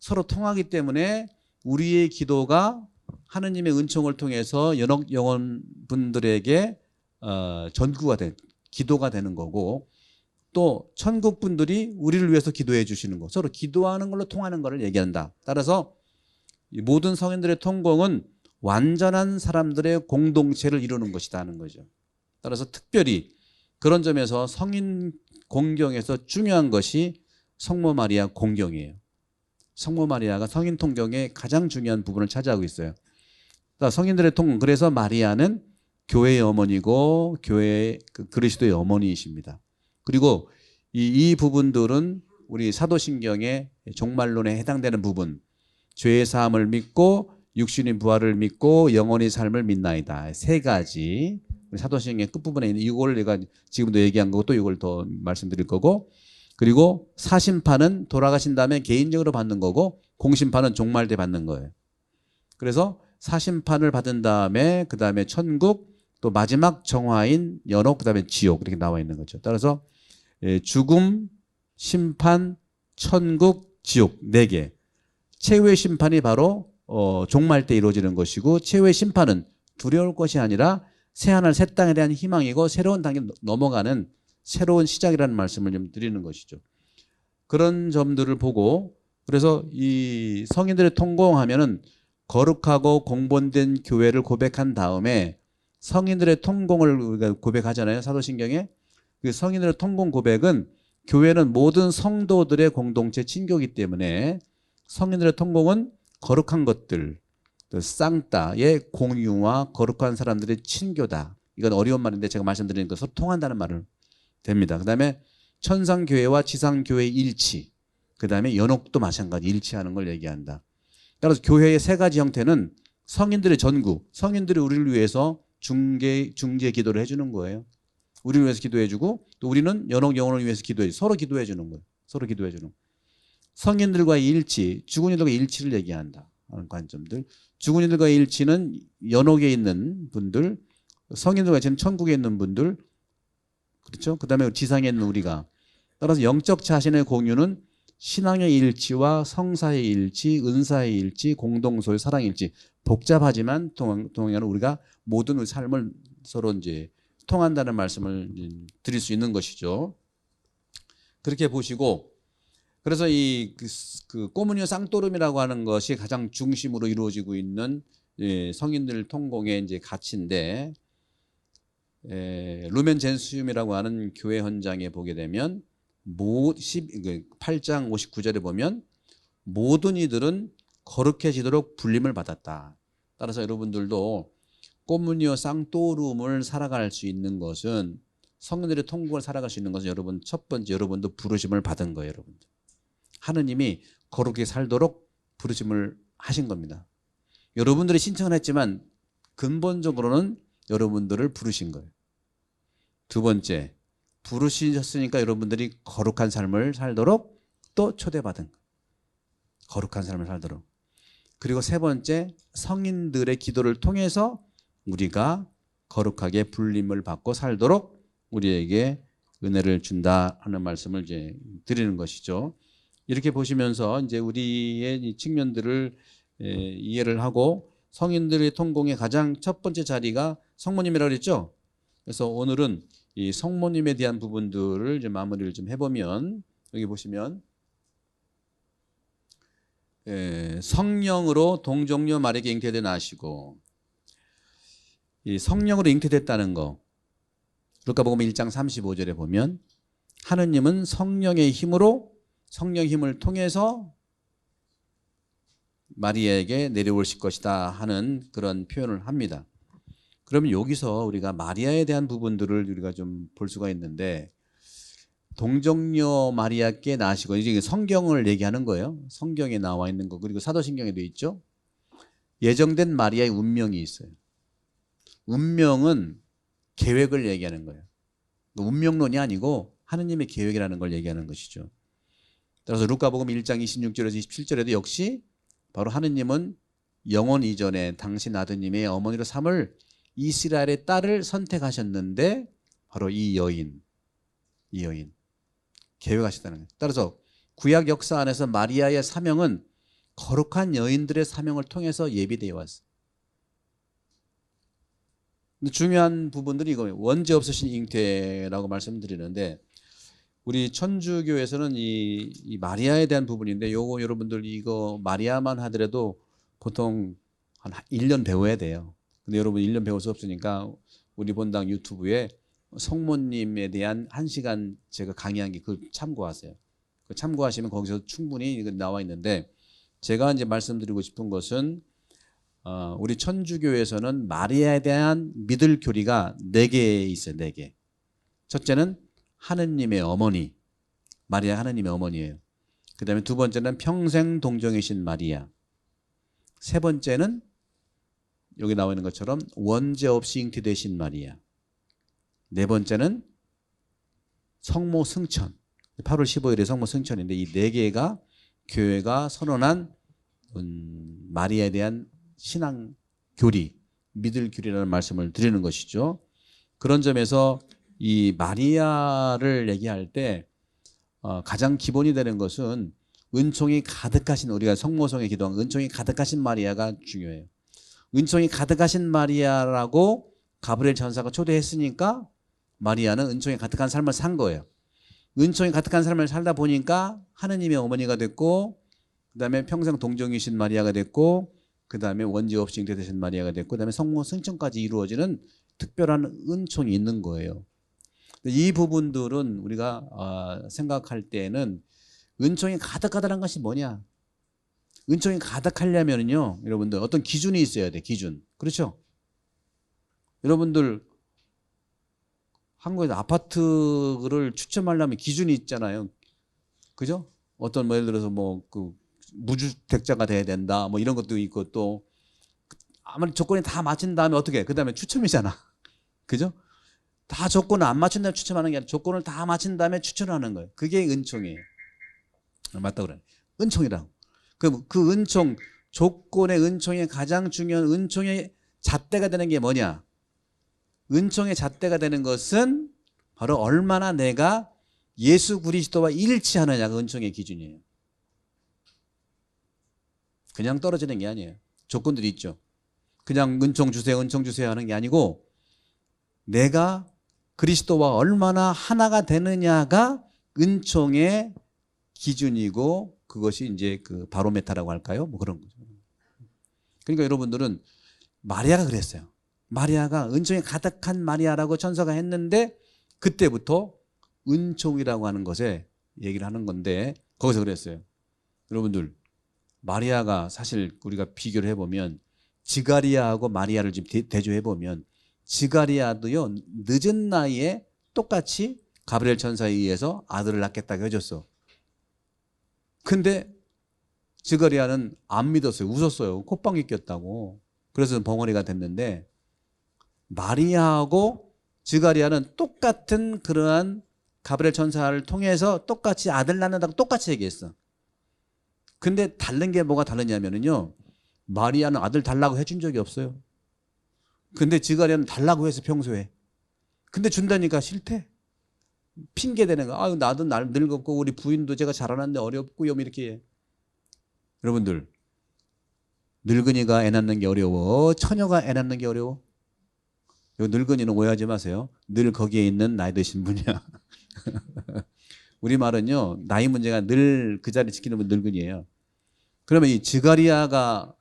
[SPEAKER 1] 서로 통하기 때문에 우리의 기도가 하느님의 은총을 통해서 연옥 영혼분들에게 전구가 된 기도가 되는 거고 또 천국 분들이 우리를 위해서 기도해 주시는 거 서로 기도하는 걸로 통하는 것을 얘기한다. 따라서 이 모든 성인들의 통공은 완전한 사람들의 공동체를 이루는 것이다 하는 거죠. 따라서 특별히 그런 점에서 성인 공경에서 중요한 것이 성모 마리아 공경이에요. 성모 마리아가 성인 통경의 가장 중요한 부분을 차지하고 있어요. 그러니까 성인들의 통공, 그래서 마리아는 교회의 어머니고 교회의 그리스도의 어머니이십니다. 그리고 이 부분들은 우리 사도신경의 종말론에 해당되는 부분, 죄의 사함을 믿고 육신의 부활을 믿고 영원히 삶을 믿나이다. 세 가지 사도신경의 끝부분에 있는 이걸 내가 지금도 얘기한 거고 또 이걸 더 말씀드릴 거고, 그리고 사심판은 돌아가신 다음에 개인적으로 받는 거고 공심판은 종말 때 받는 거예요. 그래서 사심판을 받은 다음에 그 다음에 천국, 또 마지막 정화인 연옥, 그 다음에 지옥 이렇게 나와 있는 거죠. 따라서 죽음, 심판, 천국, 지옥 4개. 최후의 심판이 바로 종말 때 이루어지는 것이고, 최후의 심판은 두려울 것이 아니라 새하늘 새 땅에 대한 희망이고 새로운 단계 넘어가는 새로운 시작이라는 말씀을 좀 드리는 것이죠. 그런 점들을 보고, 그래서 이 성인들의 통공하면은 거룩하고 공본된 교회를 고백한 다음에 성인들의 통공을 우리가 고백하잖아요. 사도신경에. 그 성인들의 통공 고백은 교회는 모든 성도들의 공동체 친교이기 때문에 성인들의 통공은 거룩한 것들, 쌍따의 공유와 거룩한 사람들의 친교다. 이건 어려운 말인데 제가 말씀드리는 거 소통한다는 말을 됩니다. 그 다음에 천상교회와 지상교회의 일치, 그 다음에 연옥도 마찬가지 일치하는 걸 얘기한다. 따라서 교회의 세 가지 형태는 성인들의 전구, 성인들이 우리를 위해서 중재 기도를 해주는 거예요. 우리를 위해서 기도해주고, 또 우리는 연옥 영혼을 위해서 기도해, 서로 기도해주는 거예요. 서로 기도해주는. 성인들과의 일치, 죽은 이들과의 일치를 얘기한다 하는 관점들. 죽은 이들과의 일치는 연옥에 있는 분들, 성인들과 일치는 천국에 있는 분들, 그렇죠? 그 다음에 지상에 있는 우리가. 따라서 영적 자신의 공유는 신앙의 일치와 성사의 일치, 은사의 일치, 공동소의 사랑의 일치. 복잡하지만 동행하는 우리가 모든 삶을 서로 이제 통한다는 말씀을 드릴 수 있는 것이죠. 그렇게 보시고, 그래서 그 꼬무니오 쌍토름이라고 하는 것이 가장 중심으로 이루어지고 있는 성인들 통공의 이제 가치인데, 루멘 젠수움이라고 하는 교회 현장에 보게 되면 8장 59절에 보면 모든 이들은 거룩해지도록 불림을 받았다. 따라서 여러분들도 꼬무니오 쌍토름을 살아갈 수 있는 것은, 성인들의 통공을 살아갈 수 있는 것은 여러분 첫 번째 여러분도 부르심을 받은 거예요. 여러분들 하느님이 거룩하게 살도록 부르심을 하신 겁니다. 여러분들이 신청을 했지만 근본적으로는 여러분들을 부르신 거예요. 두 번째, 부르셨으니까 여러분들이 거룩한 삶을 살도록 또 초대받은 거예요. 거룩한 삶을 살도록. 그리고 세 번째, 성인들의 기도를 통해서 우리가 거룩하게 불림을 받고 살도록 우리에게 은혜를 준다 하는 말씀을 이제 드리는 것이죠. 이렇게 보시면서 이제 우리의 이 측면들을 이해를 하고, 성인들의 통공의 가장 첫 번째 자리가 성모님이라고 그랬죠. 그래서 오늘은 이 성모님에 대한 부분들을 좀 마무리를 좀 해보면, 여기 보시면 성령으로 동정녀 마리아에게 잉태되 나시고, 이 성령으로 잉태됐다는 거 루카복음 1장 35절에 보면 하느님은 성령의 힘으로, 성령 힘을 통해서 마리아에게 내려오실 것이다 하는 그런 표현을 합니다. 그러면 여기서 우리가 마리아에 대한 부분들을 우리가 좀 볼 수가 있는데, 동정녀 마리아께 나시고, 이제 성경을 얘기하는 거예요. 성경에 나와 있는 거, 그리고 사도신경에도 있죠. 예정된 마리아의 운명이 있어요. 운명은 계획을 얘기하는 거예요. 운명론이 아니고 하느님의 계획이라는 걸 얘기하는 것이죠. 따라서 루카복음 1장 26절에서 27절에도 역시 바로 하느님은 영원 이전에 당신 아드님의 어머니로 삼을 이스라엘의 딸을 선택하셨는데, 바로 이 여인 계획하셨다는 거예요. 따라서 구약 역사 안에서 마리아의 사명은 거룩한 여인들의 사명을 통해서 예비되어 왔어요. 근데 중요한 부분들이 이거예요. 원죄 없으신 잉태라고 말씀드리는데, 우리 천주교에서는 이 마리아에 대한 부분인데, 요거 여러분들 이거 마리아만 하더라도 보통 한 1년 배워야 돼요. 근데 여러분 1년 배울 수 없으니까 우리 본당 유튜브에 성모님에 대한 1시간 제가 강의한 게 그걸 참고하세요. 그 참고하시면 거기서 충분히 이거 나와 있는데, 제가 이제 말씀드리고 싶은 것은 우리 천주교에서는 마리아에 대한 믿을 교리가 4개 있어요. 4개. 첫째는 하느님의 어머니, 마리아 하느님의 어머니예요. 그 다음에 두 번째는 평생 동정이신 마리아. 세 번째는 여기 나와 있는 것처럼 원죄 없이 잉태되신 마리아. 네 번째는 성모 승천. 8월 15일에 성모 승천인데, 이 4개가 교회가 선언한 마리아에 대한 신앙 교리, 믿을 교리라는 말씀을 드리는 것이죠. 그런 점에서 이 마리아를 얘기할 때 가장 기본이 되는 것은 은총이 가득하신, 우리가 성모성에 기도한 은총이 가득하신 마리아가 중요해요. 은총이 가득하신 마리아라고 가브리엘 천사가 초대했으니까 마리아는 은총이 가득한 삶을 산 거예요. 은총이 가득한 삶을 살다 보니까 하느님의 어머니가 됐고, 그 다음에 평생 동정이신 마리아가 됐고, 그 다음에 원죄 없이 잉태되신 마리아가 됐고, 그 다음에 성모 승천까지 이루어지는 특별한 은총이 있는 거예요. 이 부분들은 우리가 생각할 때에는 은총이 가득하다는 것이 뭐냐? 은총이 가득하려면요, 여러분들 어떤 기준이 있어야 돼. 기준. 그렇죠? 여러분들 한국에서 아파트를 추첨하려면 기준이 있잖아요. 그죠? 어떤 뭐 예를 들어서 뭐 그 무주택자가 돼야 된다, 뭐 이런 것도 있고, 또 아무리 조건이 다 맞춘 다음에 어떻게? 그 다음에 추첨이잖아. 그죠? 다 조건을 안 맞춘 다음에 추첨하는 게 아니라 조건을 다 맞춘 다음에 추천하는 거예요. 그게 은총이에요. 맞다 그래. 은총이라고. 그 은총, 조건의 은총의 가장 중요한 은총의 잣대가 되는 게 뭐냐? 은총의 잣대가 되는 것은 바로 얼마나 내가 예수 그리스도와 일치하느냐가 은총의 기준이에요. 그냥 떨어지는 게 아니에요. 조건들이 있죠. 그냥 은총 주세요, 은총 주세요 하는 게 아니고, 내가 그리스도와 얼마나 하나가 되느냐가 은총의 기준이고, 그것이 이제 그 바로메타라고 할까요? 뭐 그런 거죠. 그러니까 여러분들은 마리아가 그랬어요. 마리아가 은총이 가득한 마리아라고 천사가 했는데, 그때부터 은총이라고 하는 것에 얘기를 하는 건데, 거기서 그랬어요. 여러분들, 마리아가 사실 우리가 비교를 해보면, 지가리아하고 마리아를 지금 대조해보면, 지가리아도요, 늦은 나이에 똑같이 가브리엘 천사에 의해서 아들을 낳겠다고 해줬어. 근데 지가리아는 안 믿었어요. 웃었어요. 콧방귀 꼈다고. 그래서 벙어리가 됐는데, 마리아하고 지가리아는 똑같은 그러한 가브리엘 천사를 통해서 똑같이 아들 낳는다고 똑같이 얘기했어. 근데 다른 게 뭐가 다르냐면요, 마리아는 아들 달라고 해준 적이 없어요. 근데 지가리아는 달라고 해서 평소에. 근데 준다니까 싫대. 핑계 대는 거. 아유, 나도 늙었고 우리 부인도 제가 자라났는데 어렵고요, 이렇게 해. 여러분들, 늙은이가 애 낳는 게 어려워, 처녀가 애 낳는 게 어려워? 요 늙은이는 오해하지 마세요. 늘 거기에 있는 나이 드신 분이야. 우리 말은요, 나이 문제가 늘 그 자리 지키는 분 늙은이에요. 그러면 이 지가리아가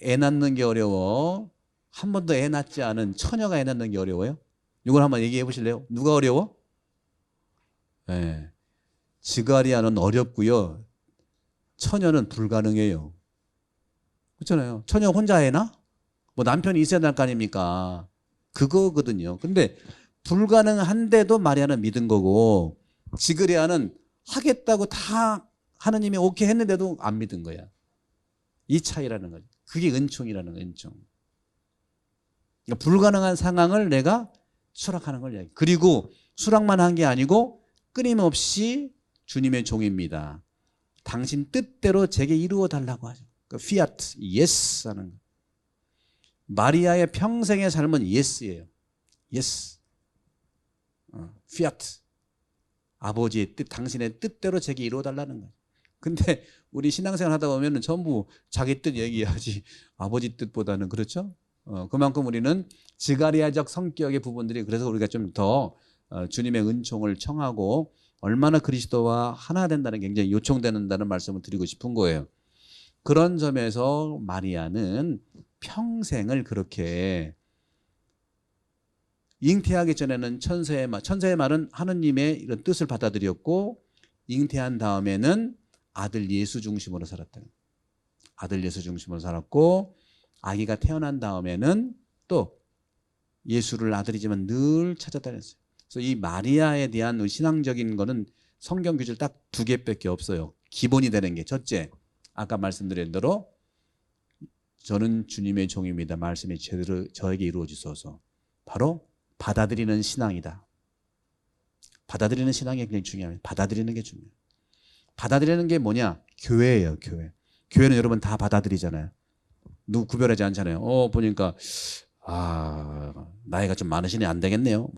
[SPEAKER 1] 애 낳는 게 어려워? 한 번도 애 낳지 않은 처녀가 애 낳는 게 어려워요? 이걸 한번 얘기해 보실래요? 누가 어려워? 네. 지가리아는 어렵고요, 처녀는 불가능해요. 그렇잖아요. 처녀 혼자 애 낳아? 뭐 남편이 있어야 될 거 아닙니까? 그거거든요. 근데 불가능한데도 마리아는 믿은 거고, 지그리아는 하겠다고 다 하느님이 오케이 했는데도 안 믿은 거야. 이 차이라는 거죠. 그게 은총이라는 거예요. 은총. 그러니까 불가능한 상황을 내가 수락하는 걸 얘기해요. 그리고 수락만 한 게 아니고 끊임없이 주님의 종입니다. 당신 뜻대로 제게 이루어 달라고 하죠. 그 피아트, 예스 하는 거. 마리아의 평생의 삶은 예스예요. 예스. 피아트. 아버지의 뜻, 당신의 뜻대로 제게 이루어 달라는 거예요. 근데 우리 신앙생활 하다 보면 전부 자기 뜻 얘기하지 아버지 뜻보다는, 그렇죠? 그만큼 우리는 지가리아적 성격의 부분들이, 그래서 우리가 좀 더 주님의 은총을 청하고 얼마나 그리스도와 하나 된다는 게 굉장히 요청된다는 말씀을 드리고 싶은 거예요. 그런 점에서 마리아는 평생을 그렇게 잉태하기 전에는 천사의 말은 하느님의 이런 뜻을 받아들였고 잉태한 다음에는 아들 예수 중심으로 살았다. 아들 예수 중심으로 살았고 아기가 태어난 다음에는 또 예수를 아들이지만 늘 찾아다녔어요. 그래서 이 마리아에 대한 신앙적인 거는 성경 규절 딱 2개밖에 없어요. 기본이 되는 게 첫째, 아까 말씀드린 대로 저는 주님의 종입니다. 말씀이 제대로 저에게 이루어지소서. 바로 받아들이는 신앙이다. 받아들이는 신앙이 굉장히 중요합니다. 받아들이는 게 중요해요. 받아들이는 게 뭐냐? 교회예요, 교회. 교회는 여러분 다 받아들이잖아요. 누구 구별하지 않잖아요. 보니까 나이가 좀 많으시네, 안 되겠네요.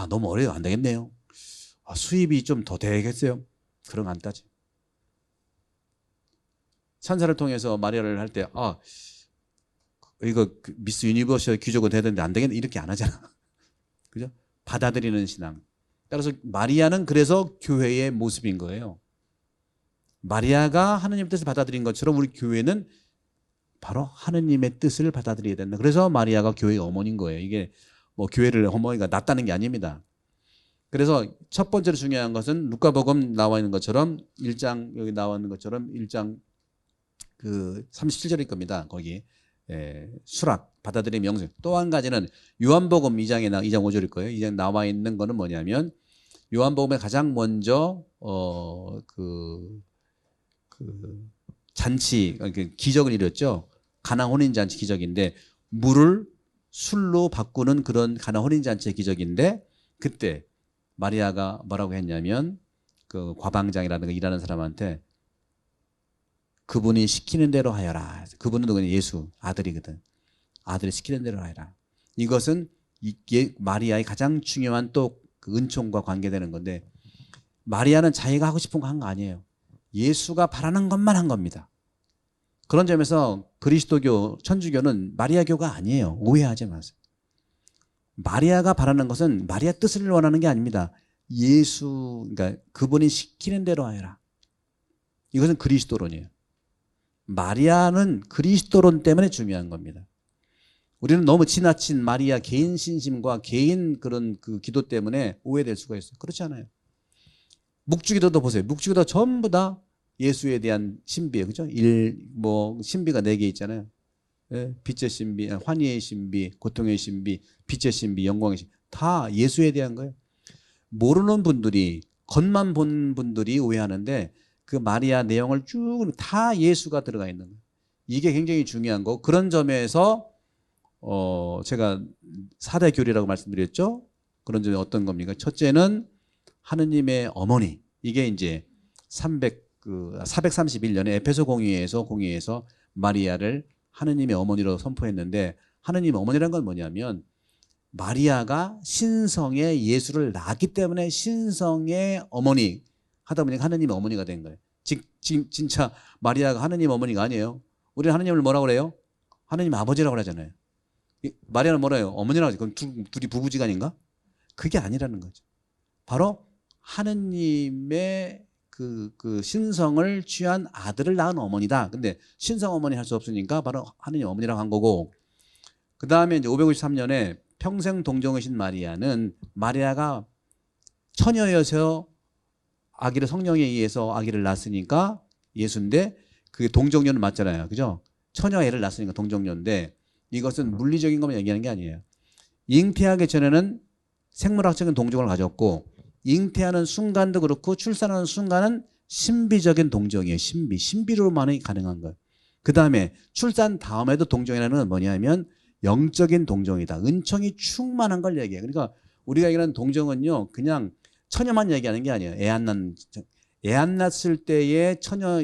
[SPEAKER 1] 너무 어려요, 안 되겠네요. 수입이 좀 더 되겠어요. 그런 거 안 따지. 찬사를 통해서 마리아를 할 때 이거 미스 유니버스 귀족은 되는데 안 되겠네 이렇게 안 하잖아. 그죠? 받아들이는 신앙. 따라서 마리아는 그래서 교회의 모습인 거예요. 마리아가 하느님의 뜻을 받아들인 것처럼 우리 교회는 바로 하느님의 뜻을 받아들여야 된다. 그래서 마리아가 교회의 어머니인 거예요. 이게 뭐 교회를 어머니가 낳았다는 게 아닙니다. 그래서 첫 번째로 중요한 것은 루카복음 나와 있는 것처럼 1장 여기 나와 있는 것처럼 1장 37절일 겁니다. 거기 수락 받아들임 명령. 또 한 가지는 요한복음 2장 5절일 거예요. 2장 나와 있는 거는 뭐냐면 요한복음에 가장 먼저 잔치 기적을 이뤘죠. 가나 혼인 잔치 기적인데 물을 술로 바꾸는 그런 가나 혼인 잔치의 기적인데 그때 마리아가 뭐라고 했냐면 그 과방장이라든가 일하는 사람한테 그분이 시키는 대로 하여라. 그분은 누구냐? 예수 아들이거든. 아들이 시키는 대로 하여라. 이것은 마리아의 가장 중요한 또 그 은총과 관계되는 건데 마리아는 자기가 하고 싶은 거 한 거 아니에요. 예수가 바라는 것만 한 겁니다. 그런 점에서 그리스도교, 천주교는 마리아교가 아니에요. 오해하지 마세요. 마리아가 바라는 것은 마리아 뜻을 원하는 게 아닙니다. 그러니까 그분이 시키는 대로 하여라. 이것은 그리스도론이에요. 마리아는 그리스도론 때문에 중요한 겁니다. 우리는 너무 지나친 마리아 개인 신심과 개인 그런 그 기도 때문에 오해될 수가 있어요. 그렇지 않아요. 묵주기도도 보세요. 묵주기도 전부 다 예수에 대한 신비예요. 그죠? 신비가 4개 있잖아요. 빛의 신비, 환희의 신비, 고통의 신비, 빛의 신비, 영광의 신비. 다 예수에 대한 거예요. 모르는 분들이, 겉만 본 분들이 오해하는데 그 마리아 내용을 쭉 다 예수가 들어가 있는 거예요. 이게 굉장히 중요한 거. 그런 점에서 제가 4대 교리라고 말씀드렸죠. 그런 점이 어떤 겁니까? 첫째는 하느님의 어머니. 이게 이제 431년에 에페소 공의회에서 마리아를 하느님의 어머니로 선포했는데 하느님의 어머니라는 건 뭐냐면 마리아가 신성의 예수를 낳았기 때문에 신성의 어머니 하다 보니까 하느님의 어머니가 된 거예요. 진짜 마리아가 하느님 어머니가 아니에요. 우리는 하느님을 뭐라고 그래요? 하느님 아버지라고 그러잖아요. 마리아는 뭐라 해요? 어머니라고 하죠. 그럼 둘이 부부지간인가? 그게 아니라는 거죠. 바로 하느님의 그 신성을 취한 아들을 낳은 어머니다. 근데 신성 어머니 할 수 없으니까 바로 하느님 어머니라고 한 거고, 그 다음에 이제 553년에 평생 동정이신 마리아는 마리아가 처녀여서 아기를 성령에 의해서 아기를 낳았으니까 예수인데 그게 동정녀는 맞잖아요. 그죠? 처녀 애를 낳았으니까 동정녀인데 이것은 물리적인 것만 얘기하는 게 아니에요. 잉태하기 전에는 생물학적인 동정을 가졌고 잉태하는 순간도 그렇고 출산하는 순간은 신비적인 동정이에요. 신비로만이 가능한 거예요. 그 다음에 출산 다음에도 동정이라는 건 뭐냐면 영적인 동정이다. 은총이 충만한 걸 얘기해요. 그러니까 우리가 얘기하는 동정은요, 그냥 처녀만 얘기하는 게 아니에요. 애 안 낳았을 때의 처녀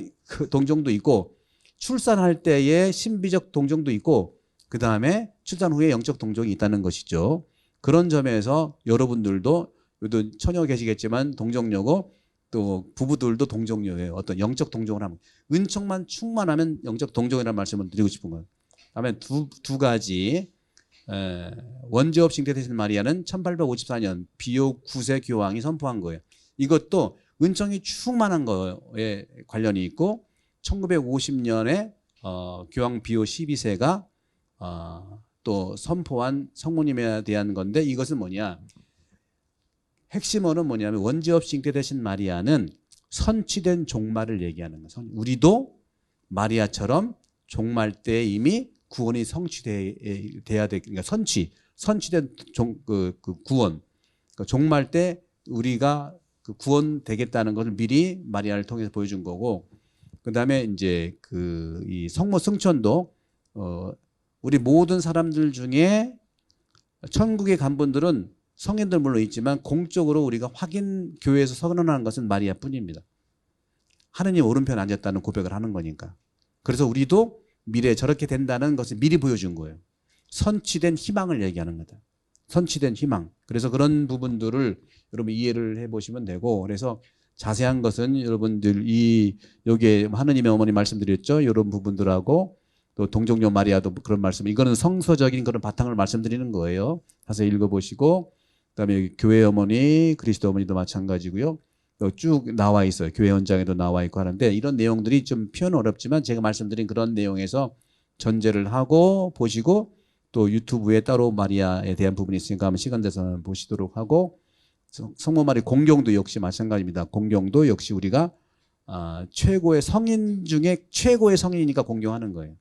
[SPEAKER 1] 동정도 있고 출산할 때의 신비적 동정도 있고 그 다음에 출산 후에 영적 동정이 있다는 것이죠. 그런 점에서 여러분들도 처녀 계시겠지만 동정녀고 또 부부들도 동정녀예요. 어떤 영적 동정을 하면 은총만 충만하면 영적 동정이라는 말씀을 드리고 싶은 거예요. 다음에 두 가지 원죄 없이 잉태되신 마리아는 1854년 비오 9세 교황이 선포한 거예요. 이것도 은총이 충만한 거에 관련이 있고 1950년에 교황 비오 12세가 또 선포한 성모님에 대한 건데 이것은 뭐냐? 핵심어는 뭐냐면 원죄 없이 잉태되신 마리아는 선취된 종말을 얘기하는 거예요. 우리도 마리아처럼 종말 때 이미 구원이 성취돼야 돼. 그러니까 선취된 구원. 그러니까 종말 때 우리가 그 구원되겠다는 것을 미리 마리아를 통해서 보여준 거고, 그 다음에 이제 이 성모 승천도 우리 모든 사람들 중에 천국에 간 분들은 성인들 물론 있지만 공적으로 우리가 확인 교회에서 선언하는 것은 마리아뿐입니다. 하느님 오른편에 앉았다는 고백을 하는 거니까. 그래서 우리도 미래에 저렇게 된다는 것을 미리 보여준 거예요. 선취된 희망을 얘기하는 거다. 선취된 희망. 그래서 그런 부분들을 여러분 이해를 해보시면 되고, 그래서 자세한 것은 여러분들 여기에 하느님의 어머니 말씀드렸죠. 이런 부분들하고 또 동정녀 마리아도 그런 말씀. 이거는 성서적인 그런 바탕을 말씀드리는 거예요. 가서 읽어보시고, 그다음에 교회 어머니, 그리스도 어머니도 마찬가지고요. 쭉 나와 있어요. 교회 현장에도 나와 있고 하는데 이런 내용들이 좀 표현 어렵지만 제가 말씀드린 그런 내용에서 전제를 하고 보시고, 또 유튜브에 따로 마리아에 대한 부분이 있으니까 한번 시간 돼서 보시도록 하고, 성모 마리 공경도 역시 마찬가지입니다. 공경도 역시 우리가 최고의 성인 중에 최고의 성인이니까 공경하는 거예요.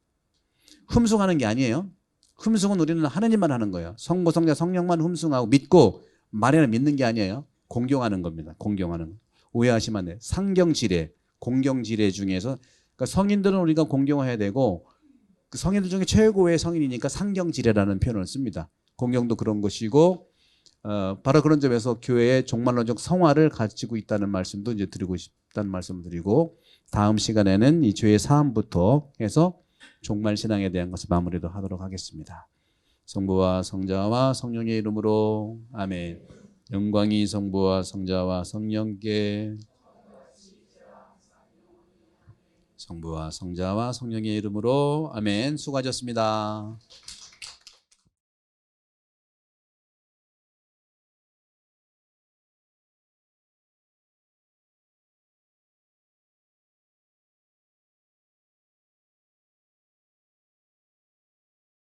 [SPEAKER 1] 흠숭하는 게 아니에요. 흠숭은 우리는 하느님만 하는 거예요. 성부, 성자, 성령만 흠숭하고 믿고 마리아는 믿는 게 아니에요. 공경하는 겁니다. 공경하는 거. 오해하시면 안 돼요. 상경지례, 공경지례 중에서 그러니까 성인들은 우리가 공경해야 되고 그 성인들 중에 최고의 성인이니까 상경지례라는 표현을 씁니다. 공경도 그런 것이고 바로 그런 점에서 교회의 종말론적 성화를 가지고 있다는 말씀도 이제 드리고 싶다는 말씀을 드리고, 다음 시간에는 이 죄의 사함부터 해서 종말 신앙에 대한 것을 마무리도 하도록 하겠습니다. 성부와 성자와 성령의 이름으로 아멘. 영광이 성부와 성자와 성령께, 성부와 성자와 성령의 이름으로 아멘. 수고하셨습니다.